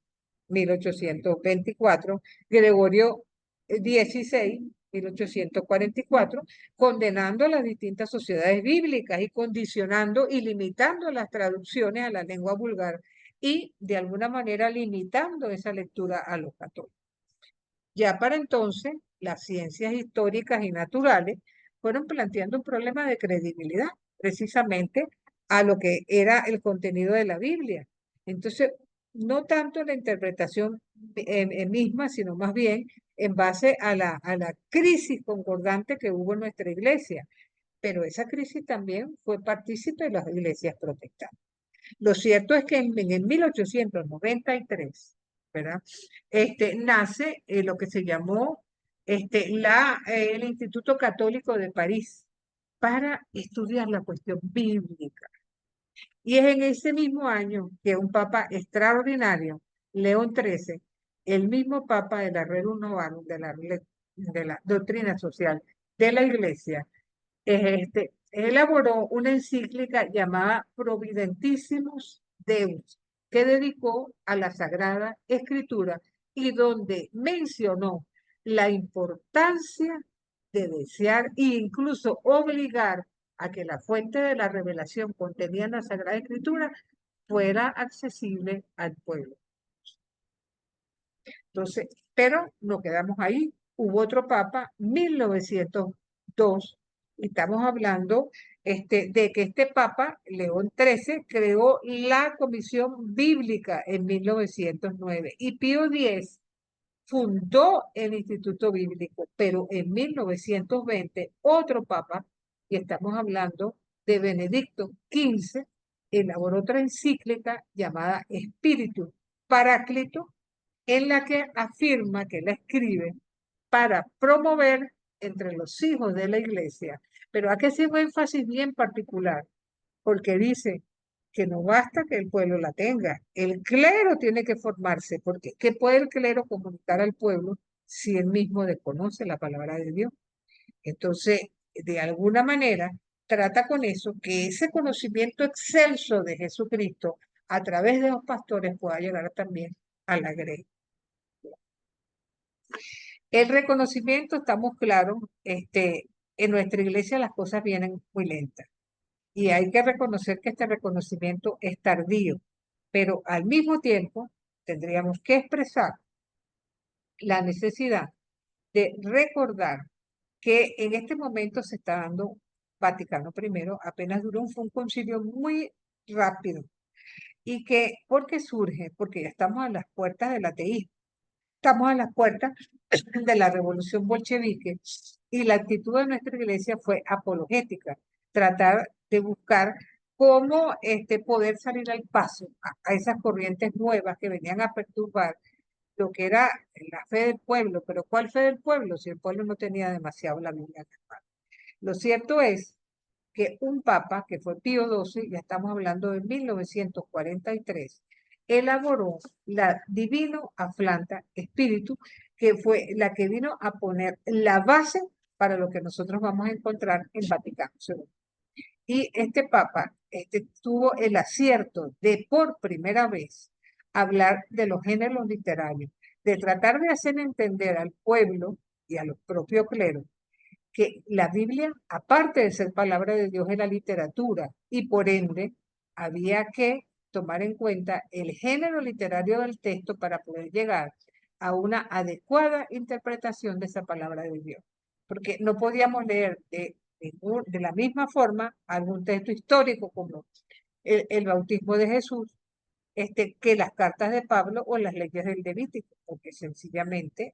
1824, Gregorio XVI, 1844, condenando a las distintas sociedades bíblicas y condicionando y limitando las traducciones a la lengua vulgar y de alguna manera limitando esa lectura a los católicos. Ya para entonces, las ciencias históricas y naturales fueron planteando un problema de credibilidad, precisamente a lo que era el contenido de la Biblia. Entonces, no tanto la interpretación misma, sino más bien en base a la crisis concordante que hubo en nuestra iglesia. Pero esa crisis también fue partícipe de las iglesias protestantes. Lo cierto es que en el 1893, ¿verdad? Nace lo que se llamó el Instituto Católico de París para estudiar la cuestión bíblica. Y es en ese mismo año que un papa extraordinario, León XIII, el mismo papa de la Rerum Novarum, de la doctrina social de la Iglesia, elaboró una encíclica llamada Providentissimus Deus, que dedicó a la Sagrada Escritura y donde mencionó la importancia de desear e incluso obligar a que la fuente de la revelación contenida en la Sagrada Escritura fuera accesible al pueblo. Entonces, pero no quedamos ahí. Hubo otro papa, 1902, y estamos hablando de que este papa, León XIII, creó la Comisión Bíblica en 1909 y Pío X fundó el Instituto Bíblico, pero en 1920 otro papa, y estamos hablando de Benedicto XV, elaboró otra encíclica llamada Espíritu Paráclito, en la que afirma que la escribe para promover entre los hijos de la iglesia. Pero aquí hace un énfasis bien particular, porque dice que no basta que el pueblo la tenga, el clero tiene que formarse, porque ¿qué puede el clero comunicar al pueblo si él mismo desconoce la palabra de Dios? Entonces, de alguna manera, trata con eso que ese conocimiento excelso de Jesucristo a través de los pastores pueda llegar también a la grey. El reconocimiento, estamos claros, en nuestra iglesia las cosas vienen muy lentas y hay que reconocer que este reconocimiento es tardío, pero al mismo tiempo tendríamos que expresar la necesidad de recordar que en este momento se está dando Vaticano I, apenas duró, fue un concilio muy rápido. ¿Y que por qué surge? Porque ya estamos a las puertas del ateísmo, estamos a las puertas de la revolución bolchevique y la actitud de nuestra iglesia fue apologética, tratar de buscar cómo poder salir al paso a esas corrientes nuevas que venían a perturbar lo que era la fe del pueblo. Pero ¿cuál fe del pueblo? Si el pueblo no tenía demasiado la Biblia en la mano. Lo cierto es que un papa, que fue Pío XII, ya estamos hablando de 1943, elaboró la Divino Aflanta Espíritu, que fue la que vino a poner la base para lo que nosotros vamos a encontrar en Vaticano II. Y este papa tuvo el acierto de por primera vez hablar de los géneros literarios, de tratar de hacer entender al pueblo y a los propios cleros que la Biblia, aparte de ser palabra de Dios, era literatura y por ende había que tomar en cuenta el género literario del texto para poder llegar a una adecuada interpretación de esa palabra de Dios. Porque no podíamos leer de la misma forma algún texto histórico como el bautismo de Jesús, que las cartas de Pablo o las leyes del Levítico, porque sencillamente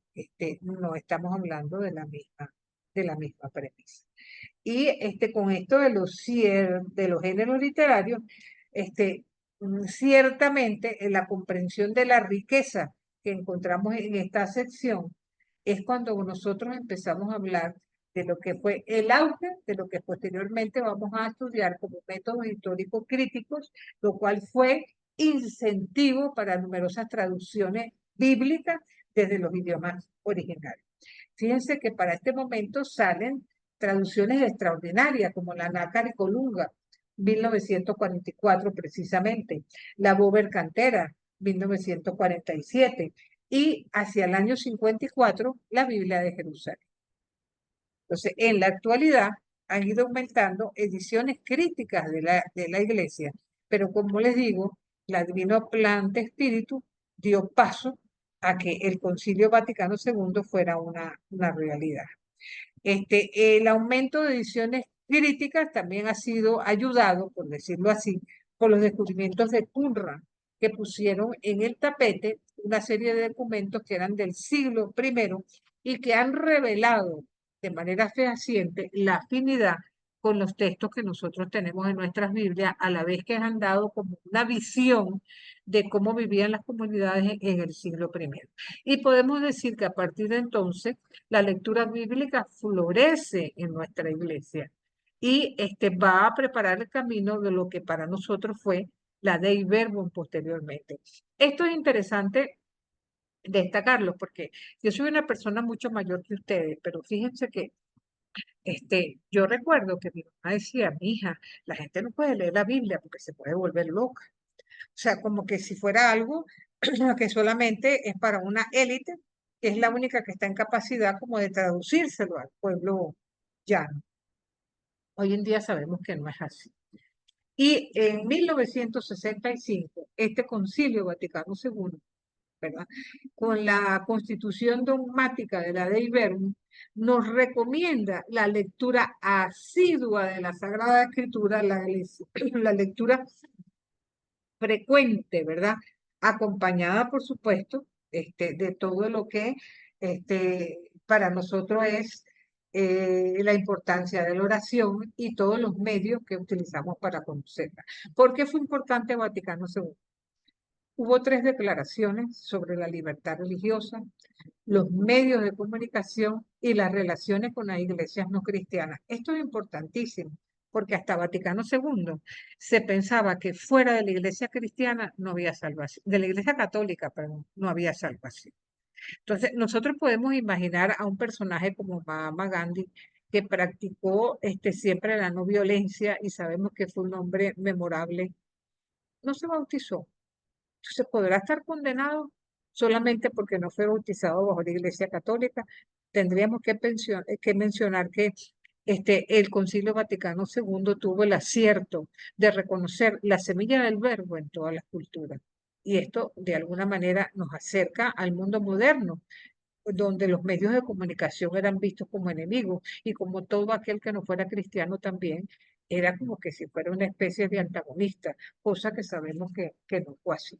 no estamos hablando de la misma premisa. Y con esto de los géneros literarios, ciertamente en la comprensión de la riqueza que encontramos en esta sección es cuando nosotros empezamos a hablar de lo que fue el auge, de lo que posteriormente vamos a estudiar como métodos históricos críticos, lo cual fue incentivo para numerosas traducciones bíblicas desde los idiomas originarios. Fíjense que para este momento salen traducciones extraordinarias como la Nácar y Colunga, 1944 precisamente, la Bober Cantera, 1947, y hacia el año 54 la Biblia de Jerusalén. Entonces, en la actualidad han ido aumentando ediciones críticas de la iglesia, pero como les digo, la Divino Plan de Espíritu dio paso a que el Concilio Vaticano II fuera una realidad. El aumento de ediciones críticas también ha sido ayudado, por decirlo así, por los descubrimientos de Qumran, que pusieron en el tapete una serie de documentos que eran del siglo I y que han revelado de manera fehaciente la afinidad con los textos que nosotros tenemos en nuestras Biblias, a la vez que han dado como una visión de cómo vivían las comunidades en el siglo I. Y podemos decir que a partir de entonces la lectura bíblica florece en nuestra iglesia y va a preparar el camino de lo que para nosotros fue la Dei Verbum posteriormente. Esto es interesante destacarlo porque yo soy una persona mucho mayor que ustedes, pero fíjense que yo recuerdo que mi mamá decía, mi hija, la gente no puede leer la Biblia porque se puede volver loca. O sea, como que si fuera algo que solamente es para una élite, que es la única que está en capacidad como de traducírselo al pueblo llano. Hoy en día sabemos que no es así. Y en 1965, este Concilio Vaticano II, ¿verdad? Con la constitución dogmática de la Dei Verbum, nos recomienda la lectura asidua de la Sagrada Escritura, la lectura frecuente, ¿verdad? Acompañada, por supuesto, de todo lo que para nosotros es la importancia de la oración y todos los medios que utilizamos para conocerla. ¿Por qué fue importante Vaticano II? Hubo 3 declaraciones sobre la libertad religiosa, los medios de comunicación y las relaciones con las iglesias no cristianas. Esto es importantísimo, porque hasta Vaticano II se pensaba que fuera de la iglesia cristiana no había salvación, de la iglesia católica, perdón, no había salvación. Entonces, nosotros podemos imaginar a un personaje como Mahatma Gandhi, que practicó siempre la no violencia y sabemos que fue un hombre memorable, no se bautizó. Entonces podrá estar condenado solamente porque no fue bautizado bajo la Iglesia Católica. Tendríamos que mencionar que el Concilio Vaticano II tuvo el acierto de reconocer la semilla del verbo en todas las culturas. Y esto de alguna manera nos acerca al mundo moderno, donde los medios de comunicación eran vistos como enemigos y como todo aquel que no fuera cristiano también era como que si fuera una especie de antagonista, cosa que sabemos que no fue así.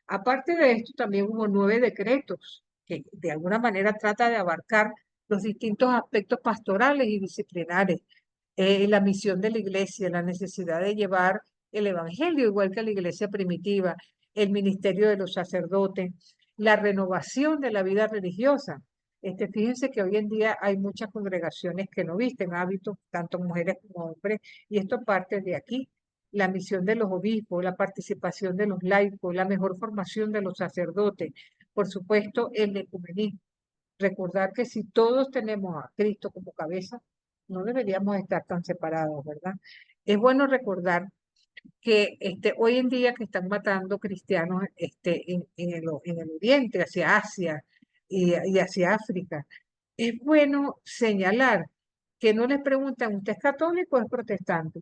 Aparte de esto, también hubo 9 decretos que de alguna manera trata de abarcar los distintos aspectos pastorales y disciplinares, la misión de la iglesia, la necesidad de llevar el evangelio igual que la iglesia primitiva, el ministerio de los sacerdotes, la renovación de la vida religiosa. Fíjense que hoy en día hay muchas congregaciones que no visten hábitos, tanto mujeres como hombres, y esto parte de aquí la misión de los obispos, la participación de los laicos, la mejor formación de los sacerdotes, por supuesto, el ecumenismo. Recordar que si todos tenemos a Cristo como cabeza, no deberíamos estar tan separados, ¿verdad? Es bueno recordar que hoy en día que están matando cristianos en el Oriente, hacia Asia y hacia África, es bueno señalar que no les preguntan, ¿usted es católico o es protestante?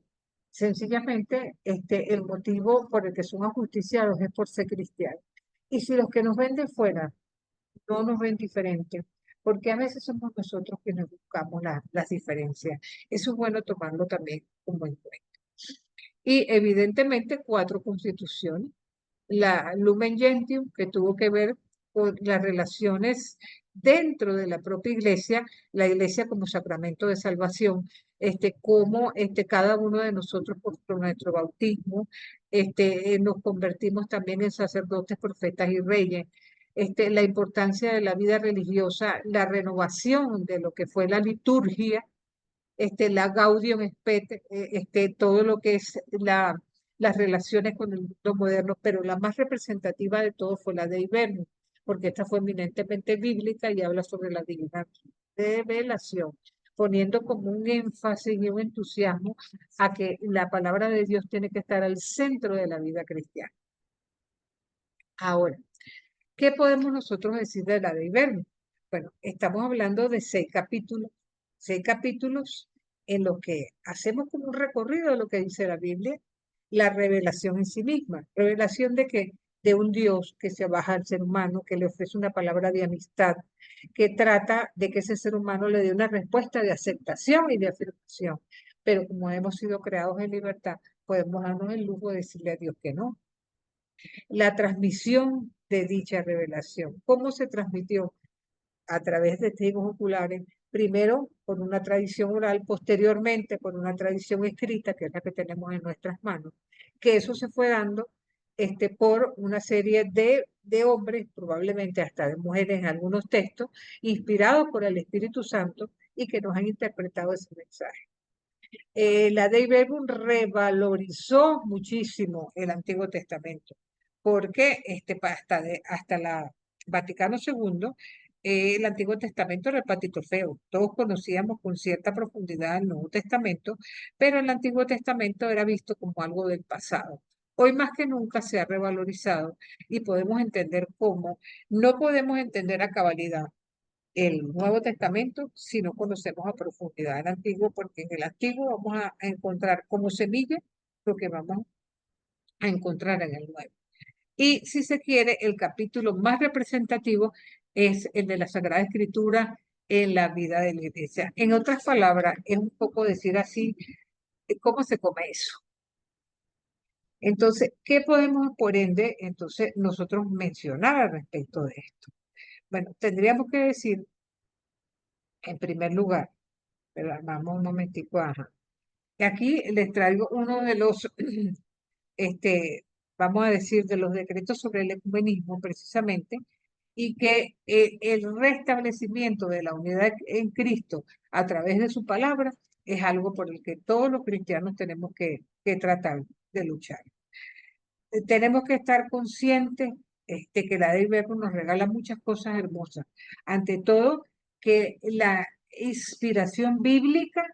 Sencillamente, el motivo por el que son ajusticiados es por ser cristianos. Y si los que nos ven de fuera no nos ven diferentes, porque a veces somos nosotros quienes buscamos las diferencias. Eso es bueno tomarlo también como en cuenta. Y evidentemente 4 constituciones. La Lumen Gentium, que tuvo que ver con las relaciones dentro de la propia iglesia, la iglesia como sacramento de salvación, cómo cada uno de nosotros por nuestro bautismo nos convertimos también en sacerdotes, profetas y reyes. La importancia de la vida religiosa, la renovación de lo que fue la liturgia, la Gaudium Spet, todo lo que es las relaciones con el mundo moderno, pero la más representativa de todo fue la de Iberne, porque esta fue eminentemente bíblica y habla sobre la divina revelación, poniendo como un énfasis y un entusiasmo a que la palabra de Dios tiene que estar al centro de la vida cristiana. Ahora, ¿qué podemos nosotros decir de la de Iberne? Bueno, estamos hablando de 6 capítulos en los que hacemos como un recorrido de lo que dice la Biblia, la revelación en sí misma. ¿Revelación de qué? De un Dios que se baja al ser humano, que le ofrece una palabra de amistad, que trata de que ese ser humano le dé una respuesta de aceptación y de afirmación. Pero como hemos sido creados en libertad, podemos darnos el lujo de decirle a Dios que no. La transmisión de dicha revelación. ¿Cómo se transmitió? a través de testigos oculares, primero por una tradición oral, posteriormente por una tradición escrita, que es la que tenemos en nuestras manos, que eso se fue dando por una serie de hombres, probablemente hasta de mujeres en algunos textos, inspirados por el Espíritu Santo y que nos han interpretado ese mensaje. La Dei Verbum revalorizó muchísimo el Antiguo Testamento, porque hasta la Vaticano II, el Antiguo Testamento era el patito feo. Todos conocíamos con cierta profundidad el Nuevo Testamento, pero el Antiguo Testamento era visto como algo del pasado. Hoy más que nunca se ha revalorizado y podemos entender cómo no podemos entender a cabalidad el Nuevo Testamento si no conocemos a profundidad el Antiguo, porque en el Antiguo vamos a encontrar como semilla lo que vamos a encontrar en el Nuevo. Y si se quiere, el capítulo más representativo es el de la Sagrada Escritura en la vida de la iglesia. En otras palabras, es un poco decir así, ¿cómo se come eso? Entonces, ¿qué podemos, por ende, entonces nosotros mencionar al respecto de esto? Bueno, tendríamos que decir, en primer lugar, pero vamos un momentico, ajá. Y aquí les traigo uno de los, vamos a decir, de los decretos sobre el ecumenismo, precisamente, y que el restablecimiento de la unidad en Cristo a través de su palabra es algo por el que todos los cristianos tenemos que tratar de luchar. Tenemos que estar conscientes que la Dei Verbum nos regala muchas cosas hermosas. Ante todo, que la inspiración bíblica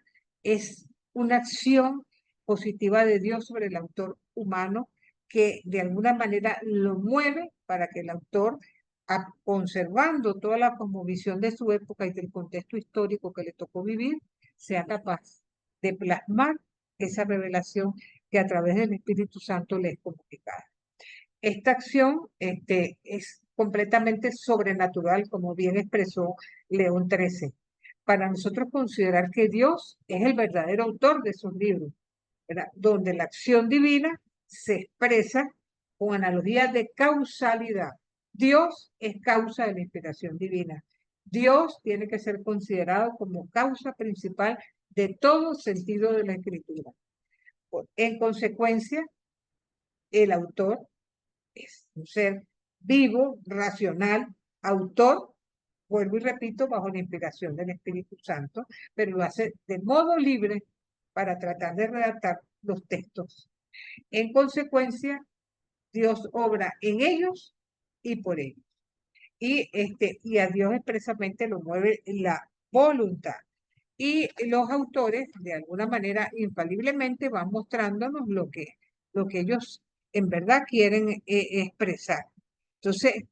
es una acción positiva de Dios sobre el autor humano que de alguna manera lo mueve para que el autor, conservando toda la cosmovisión de su época y del contexto histórico que le tocó vivir, sea capaz de plasmar esa revelación que a través del Espíritu Santo le es comunicada. Esta acción es completamente sobrenatural, como bien expresó León XIII, para nosotros considerar que Dios es el verdadero autor de esos libros, ¿verdad? Donde la acción divina se expresa con analogía de causalidad. Dios es causa de la inspiración divina. Dios tiene que ser considerado como causa principal de todo sentido de la escritura. En consecuencia, el autor es un ser vivo, racional, autor, vuelvo y repito, bajo la inspiración del Espíritu Santo, pero lo hace de modo libre para tratar de redactar los textos. En consecuencia, Dios obra en ellos y por ellos. Y a Dios expresamente lo mueve la voluntad. Y los autores, de alguna manera, infaliblemente van mostrándonos lo que ellos en verdad quieren expresar. Entonces,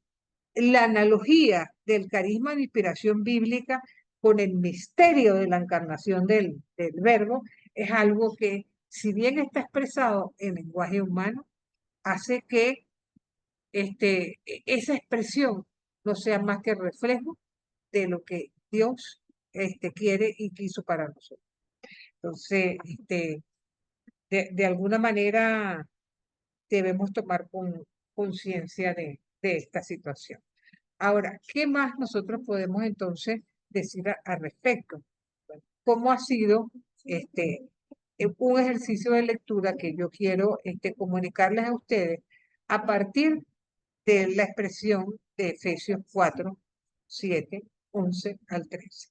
la analogía del carisma de inspiración bíblica con el misterio de la encarnación del verbo es algo que, si bien está expresado en lenguaje humano, hace que esa expresión no sea más que reflejo de lo que Dios quiere y quiso para nosotros. Entonces, de alguna manera debemos tomar conciencia de esta situación. Ahora, ¿qué más nosotros podemos entonces decir al respecto? Bueno, ¿cómo ha sido un ejercicio de lectura que yo quiero comunicarles a ustedes a partir de la expresión de Efesios 4, 7, 11 al 13?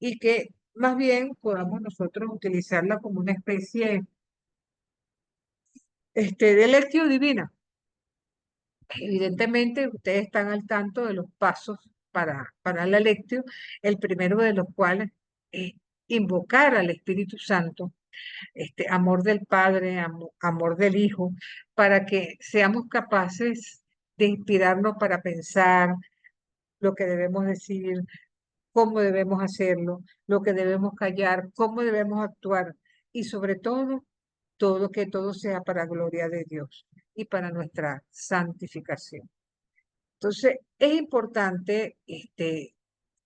Y que más bien podamos nosotros utilizarla como una especie de lectio divina. Evidentemente, ustedes están al tanto de los pasos para la lectio, el primero de los cuales es invocar al Espíritu Santo, amor del Padre, amor del Hijo, para que seamos capaces de inspirarnos para pensar lo que debemos decir, cómo debemos hacerlo, lo que debemos callar, cómo debemos actuar y sobre todo que todo sea para gloria de Dios y para nuestra santificación. Entonces, es importante,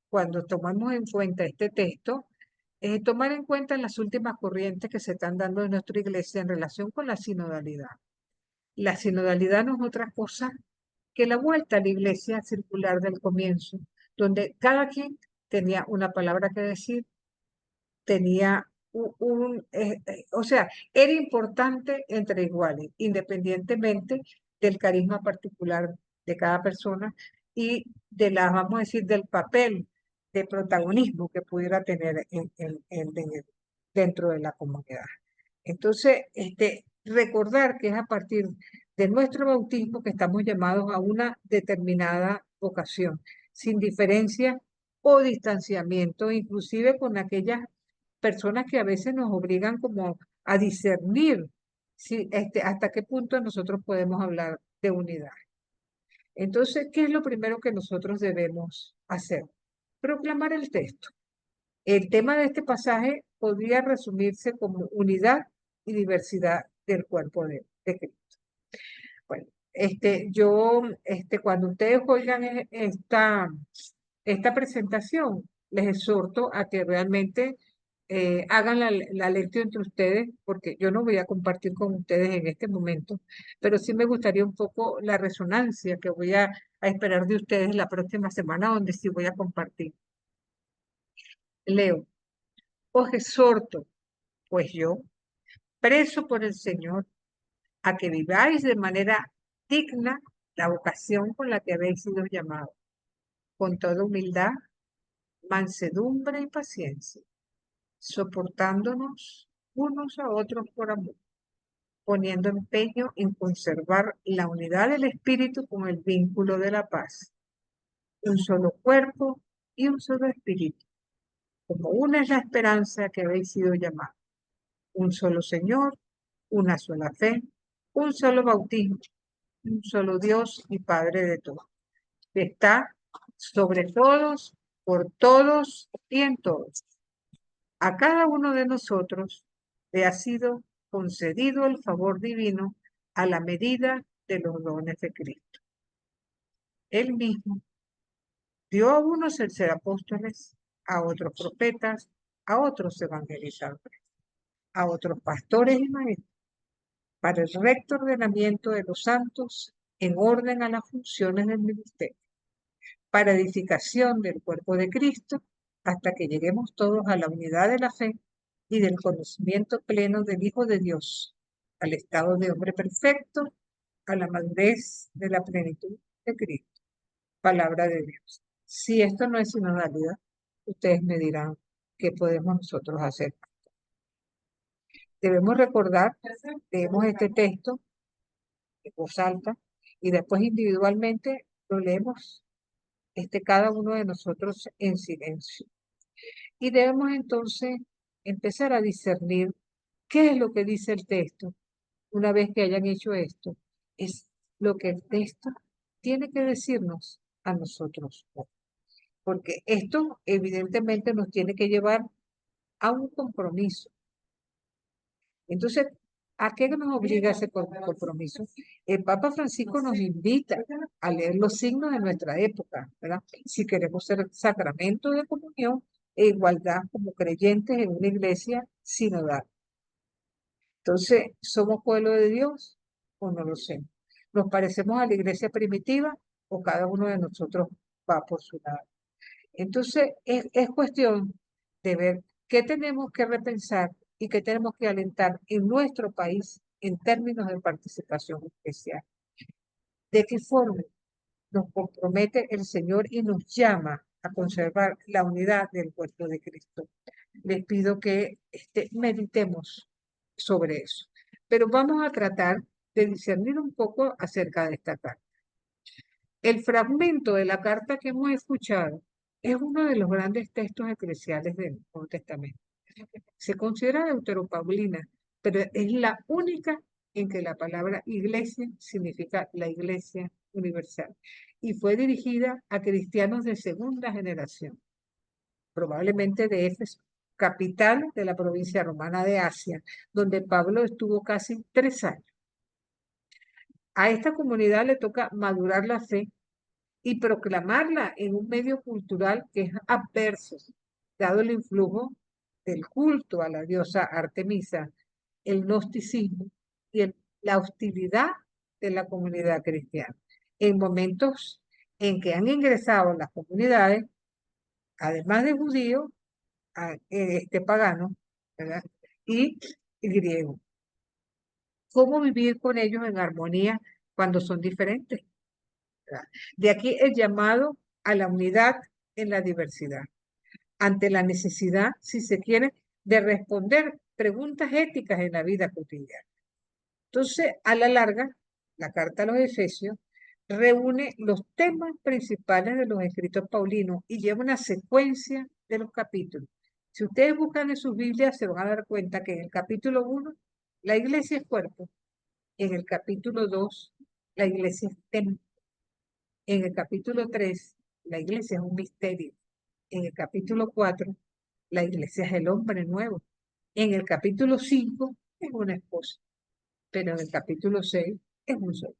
cuando tomamos en cuenta este texto, tomar en cuenta las últimas corrientes que se están dando en nuestra iglesia en relación con la sinodalidad. La sinodalidad no es otra cosa que la vuelta a la iglesia circular del comienzo, donde cada quien tenía una palabra que decir, tenía o sea, era importante entre iguales, independientemente del carisma particular de cada persona y de la, vamos a decir, del papel de protagonismo que pudiera tener dentro de la comunidad. Entonces, recordar que es a partir de nuestro bautismo que estamos llamados a una determinada vocación, sin diferencia o distanciamiento, inclusive con aquellas personas que a veces nos obligan como a discernir hasta qué punto nosotros podemos hablar de unidad. Entonces, ¿qué es lo primero que nosotros debemos hacer? Proclamar el texto. El tema de este pasaje podría resumirse como unidad y diversidad del cuerpo de Cristo. Bueno, cuando ustedes oigan esta presentación, les exhorto a que realmente hagan la lectura entre ustedes, porque yo no voy a compartir con ustedes en este momento, pero sí me gustaría un poco la resonancia que voy a esperar de ustedes la próxima semana, donde sí voy a compartir. Leo, os exhorto, pues yo, preso por el Señor, a que viváis de manera digna la vocación con la que habéis sido llamados, con toda humildad, mansedumbre y paciencia, soportándonos unos a otros por amor, poniendo empeño en conservar la unidad del espíritu con el vínculo de la paz, un solo cuerpo y un solo espíritu, como una es la esperanza que habéis sido llamados, un solo Señor, una sola fe, un solo bautismo, un solo Dios y Padre de todos, que está sobre todos, por todos y en todos. A cada uno de nosotros le ha sido concedido el favor divino a la medida de los dones de Cristo. Él mismo dio a unos el ser apóstoles, a otros profetas, a otros evangelizadores, a otros pastores y maestros, para el recto ordenamiento de los santos en orden a las funciones del ministerio, para edificación del cuerpo de Cristo, hasta que lleguemos todos a la unidad de la fe y del conocimiento pleno del Hijo de Dios, al estado de hombre perfecto, a la madurez de la plenitud de Cristo. Palabra de Dios. Si esto no es sinodalidad, ustedes me dirán qué podemos nosotros hacer. Debemos recordar, leemos este texto en voz alta y después individualmente lo leemos cada uno de nosotros en silencio. Y debemos entonces empezar a discernir qué es lo que dice el texto. Una vez que hayan hecho esto, es lo que el texto tiene que decirnos a nosotros. Porque esto evidentemente nos tiene que llevar a un compromiso. Entonces, ¿a qué nos obliga ese compromiso? El Papa Francisco nos invita a leer los signos de nuestra época, ¿verdad? Si queremos ser sacramento de comunión e igualdad como creyentes en una iglesia sinodal. Entonces, ¿somos pueblo de Dios o no lo sé? ¿Nos parecemos a la iglesia primitiva o cada uno de nosotros va por su lado? Entonces, es cuestión de ver qué tenemos que repensar y qué tenemos que alentar en nuestro país en términos de participación especial. ¿De qué forma nos compromete el Señor y nos llama a conservar la unidad del cuerpo de Cristo? Les pido que meditemos sobre eso. Pero vamos a tratar de discernir un poco acerca de esta carta. El fragmento de la carta que hemos escuchado es uno de los grandes textos eclesiales del Nuevo Testamento. Se considera deuteropaulina, pero es la única en que la palabra iglesia significa la iglesia universal y fue dirigida a cristianos de segunda generación, probablemente de Éfeso, capital de la provincia romana de Asia, donde Pablo estuvo casi 3 años. A esta comunidad le toca madurar la fe y proclamarla en un medio cultural que es adverso, dado el influjo del culto a la diosa Artemisa, el gnosticismo y la hostilidad de la comunidad cristiana. En momentos en que han ingresado las comunidades, además de judíos, paganos, ¿verdad? Y griegos. ¿Cómo vivir con ellos en armonía cuando son diferentes? ¿Verdad? De aquí el llamado a la unidad en la diversidad, ante la necesidad, si se quiere, de responder preguntas éticas en la vida cotidiana. Entonces, a la larga, la carta a los Efesios reúne los temas principales de los escritos paulinos y lleva una secuencia de los capítulos. Si ustedes buscan en sus Biblias, se van a dar cuenta que en el capítulo 1, la iglesia es cuerpo. En el capítulo 2, la iglesia es templo. En el capítulo 3, la iglesia es un misterio. En el capítulo 4, la iglesia es el hombre nuevo. En el capítulo 5, es una esposa. Pero en el capítulo 6, es un soldado.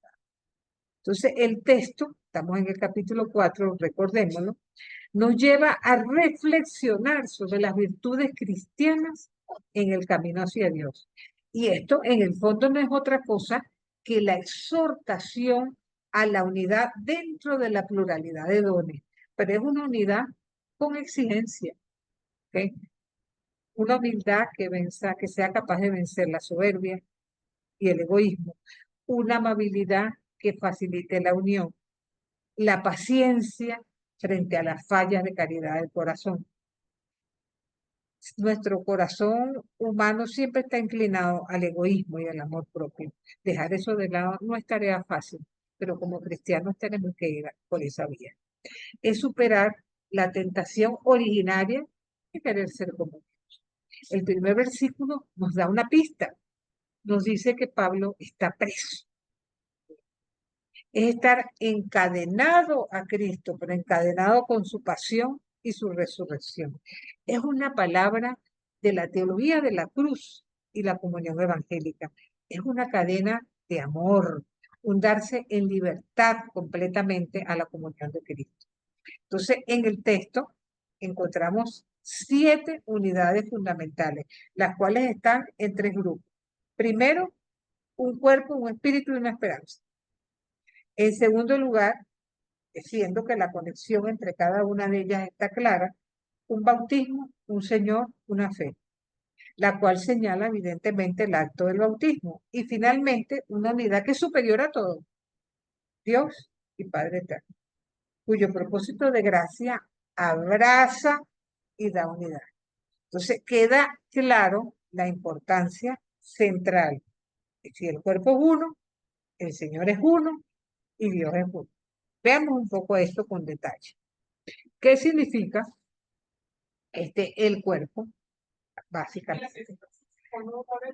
Entonces, el texto, estamos en el capítulo 4, recordémoslo, nos lleva a reflexionar sobre las virtudes cristianas en el camino hacia Dios. Y esto, en el fondo, no es otra cosa que la exhortación a la unidad dentro de la pluralidad de dones, pero es una unidad con exigencia, ¿ok? Una humildad que sea capaz de vencer la soberbia y el egoísmo, una amabilidad que facilite la unión, la paciencia frente a las fallas de caridad del corazón. Nuestro corazón humano siempre está inclinado al egoísmo y al amor propio. Dejar eso de lado no es tarea fácil, pero como cristianos tenemos que ir por esa vía. Es superar la tentación originaria de querer ser como Dios. El primer versículo nos da una pista. Nos dice que Pablo está preso. Es estar encadenado a Cristo, pero encadenado con su pasión y su resurrección. Es una palabra de la teología de la cruz y la comunión evangélica. Es una cadena de amor, un darse en libertad completamente a la comunión de Cristo. Entonces, en el texto encontramos 7 unidades fundamentales, las cuales están en 3 grupos. Primero, un cuerpo, un espíritu y una esperanza. En segundo lugar, siendo que la conexión entre cada una de ellas está clara, un bautismo, un Señor, una fe, la cual señala evidentemente el acto del bautismo. Y finalmente, una unidad que es superior a todo, Dios y Padre Eterno, cuyo propósito de gracia abraza y da unidad. Entonces, queda claro la importancia central. Si el cuerpo es uno, el Señor es uno y Dios es uno. Veamos un poco esto con detalle. ¿Qué significa el cuerpo? Básicamente.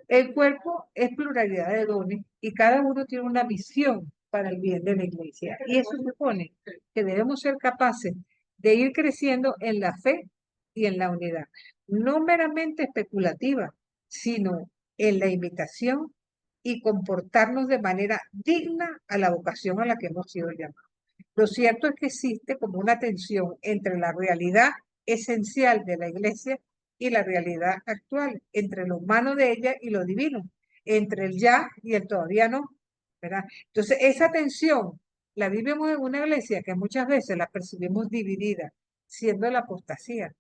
El cuerpo es pluralidad de dones y cada uno tiene una misión para el bien de la iglesia. Y eso supone que debemos ser capaces de ir creciendo en la fe y en la unidad. No meramente especulativa, sino en la imitación y comportarnos de manera digna a la vocación a la que hemos sido llamados. Lo cierto es que existe como una tensión entre la realidad esencial de la iglesia y la realidad actual, entre lo humano de ella y lo divino, entre el ya y el todavía no, ¿verdad? Entonces, esa tensión la vivimos en una iglesia que muchas veces la percibimos dividida, siendo la apostasía,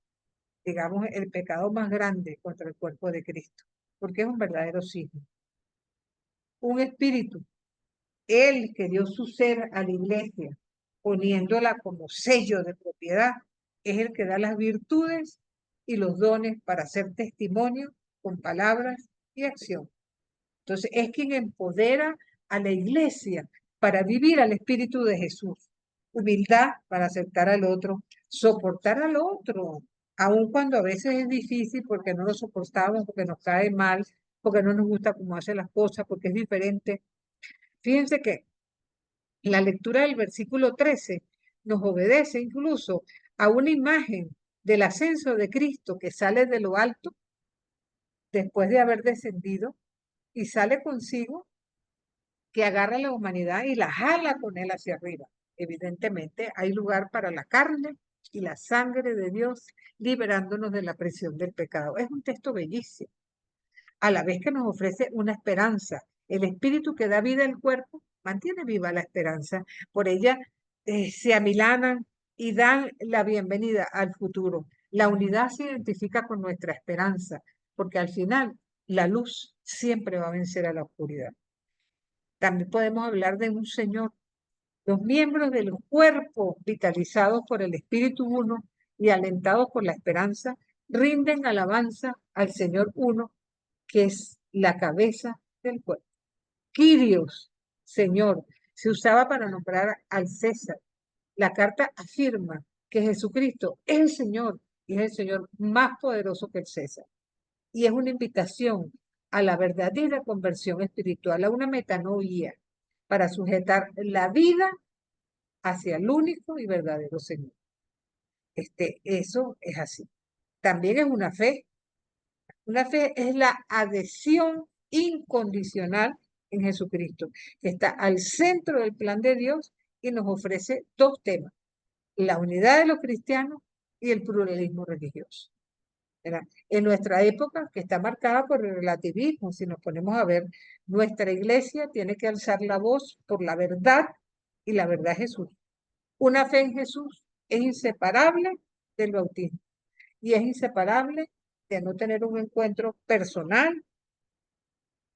digamos, el pecado más grande contra el cuerpo de Cristo, porque es un verdadero signo. Un espíritu, él que dio su ser a la iglesia, poniéndola como sello de propiedad, es el que da las virtudes y los dones para hacer testimonio con palabras y acción. Entonces, es quien empodera a la iglesia para vivir al Espíritu de Jesús. Humildad para aceptar al otro, soportar al otro, aun cuando a veces es difícil porque no lo soportamos, porque nos cae mal, porque no nos gusta cómo hace las cosas, porque es diferente. Fíjense que la lectura del versículo 13 nos obedece incluso a una imagen del ascenso de Cristo que sale de lo alto después de haber descendido y sale consigo, que agarra a la humanidad y la jala con él hacia arriba. Evidentemente hay lugar para la carne y la sangre de Dios liberándonos de la presión del pecado. Es un texto bellísimo, a la vez que nos ofrece una esperanza. El espíritu que da vida al cuerpo mantiene viva la esperanza. Por ella se amilanan y dan la bienvenida al futuro. La unidad se identifica con nuestra esperanza, porque al final la luz siempre va a vencer a la oscuridad. También podemos hablar de un Señor. Los miembros del cuerpo, vitalizados por el Espíritu Uno y alentados por la esperanza, rinden alabanza al Señor Uno, que es la cabeza del cuerpo. Kyrios, Señor, se usaba para nombrar al César. La carta afirma que Jesucristo es el Señor y es el Señor más poderoso que el César. Y es una invitación a la verdadera conversión espiritual, a una metanoia, para sujetar la vida hacia el único y verdadero Señor. Eso es así. También es una fe. Una fe es la adhesión incondicional en Jesucristo, que está al centro del plan de Dios y nos ofrece dos temas: la unidad de los cristianos y el pluralismo religioso. ¿Verdad? En nuestra época, que está marcada por el relativismo, si nos ponemos a ver, nuestra iglesia tiene que alzar la voz por la verdad, y la verdad es Jesús. Una fe en Jesús es inseparable del bautismo y es inseparable de no tener un encuentro personal,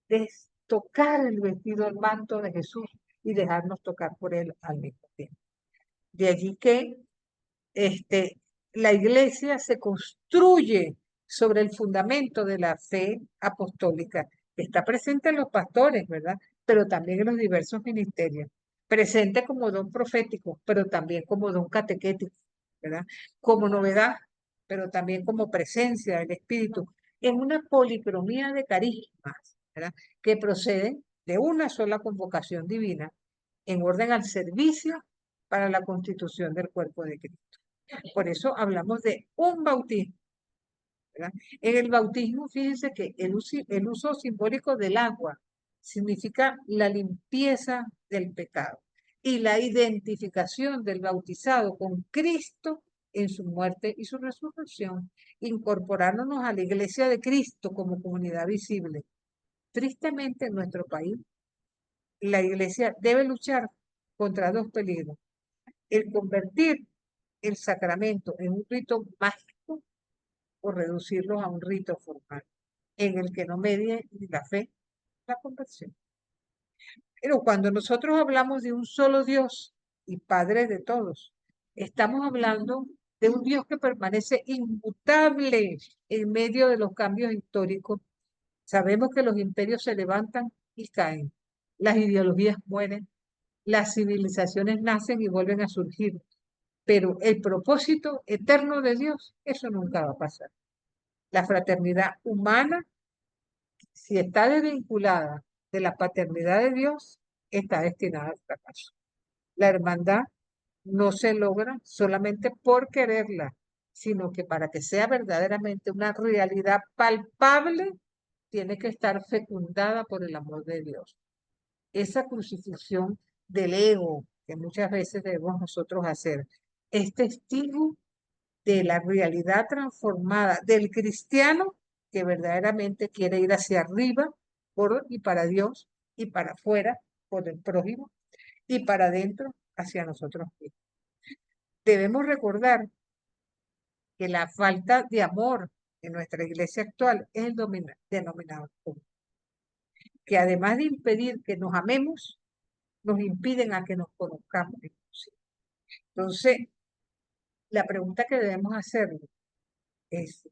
de tocar el vestido, el manto de Jesús y dejarnos tocar por él al mismo tiempo. De allí que la iglesia se construye sobre el fundamento de la fe apostólica, que está presente en los pastores, ¿verdad? Pero también en los diversos ministerios. Presente como don profético, pero también como don catequético, ¿verdad? Como novedad, pero también como presencia del Espíritu. Es una policromía de carismas, ¿verdad? Que proceden de una sola convocación divina en orden al servicio para la constitución del cuerpo de Cristo. Por eso hablamos de un bautismo, ¿verdad? En el bautismo, fíjense que el uso simbólico del agua significa la limpieza del pecado y la identificación del bautizado con Cristo en su muerte y su resurrección, incorporándonos a la iglesia de Cristo como comunidad visible. Tristemente, en nuestro país, la iglesia debe luchar contra dos peligros: el convertir el sacramento en un rito mágico o reducirlos a un rito formal, en el que no medie ni la fe ni la conversión. Pero cuando nosotros hablamos de un solo Dios y Padre de todos, estamos hablando de un Dios que permanece inmutable en medio de los cambios históricos. Sabemos que los imperios se levantan y caen, las ideologías mueren, las civilizaciones nacen y vuelven a surgir, pero el propósito eterno de Dios, eso nunca va a pasar. La fraternidad humana, si está desvinculada de la paternidad de Dios, está destinada al fracaso. La hermandad no se logra solamente por quererla, sino que para que sea verdaderamente una realidad palpable, tiene que estar fecundada por el amor de Dios. Esa crucifixión del ego que muchas veces debemos nosotros hacer es testigo de la realidad transformada del cristiano que verdaderamente quiere ir hacia arriba por y para Dios, y para afuera por el prójimo, y para adentro hacia nosotros mismos. Debemos recordar que la falta de amor en nuestra iglesia actual es el denominador común, que además de impedir que nos amemos, nos impiden a que nos conozcamos. Entonces, la pregunta que debemos hacer es: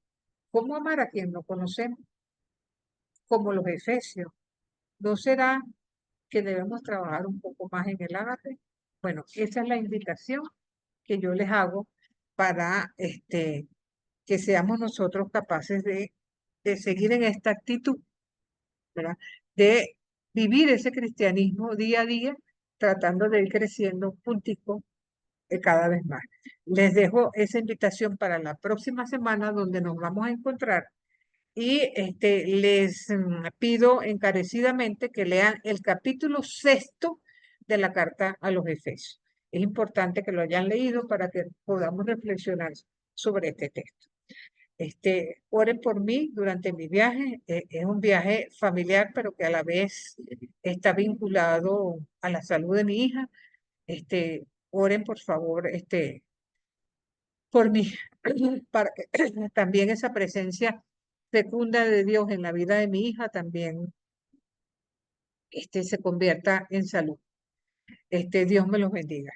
¿cómo amar a quien no conocemos? Como los efesios. ¿No será que debemos trabajar un poco más en el ágape? Bueno, esa es la invitación que yo les hago para que seamos nosotros capaces de seguir en esta actitud, ¿verdad? De vivir ese cristianismo día a día, tratando de ir creciendo un puntico cada vez más. Les dejo esa invitación para la próxima semana, donde nos vamos a encontrar, y les pido encarecidamente que lean el capítulo 6 de la carta a los Efesios. Es importante que lo hayan leído para que podamos reflexionar sobre este texto. Oren por mí durante mi viaje. Es un viaje familiar, pero que a la vez está vinculado a la salud de mi hija. oren por favor, por mí, para que también esa presencia fecunda de Dios en la vida de mi hija también se convierta en salud. Dios me los bendiga.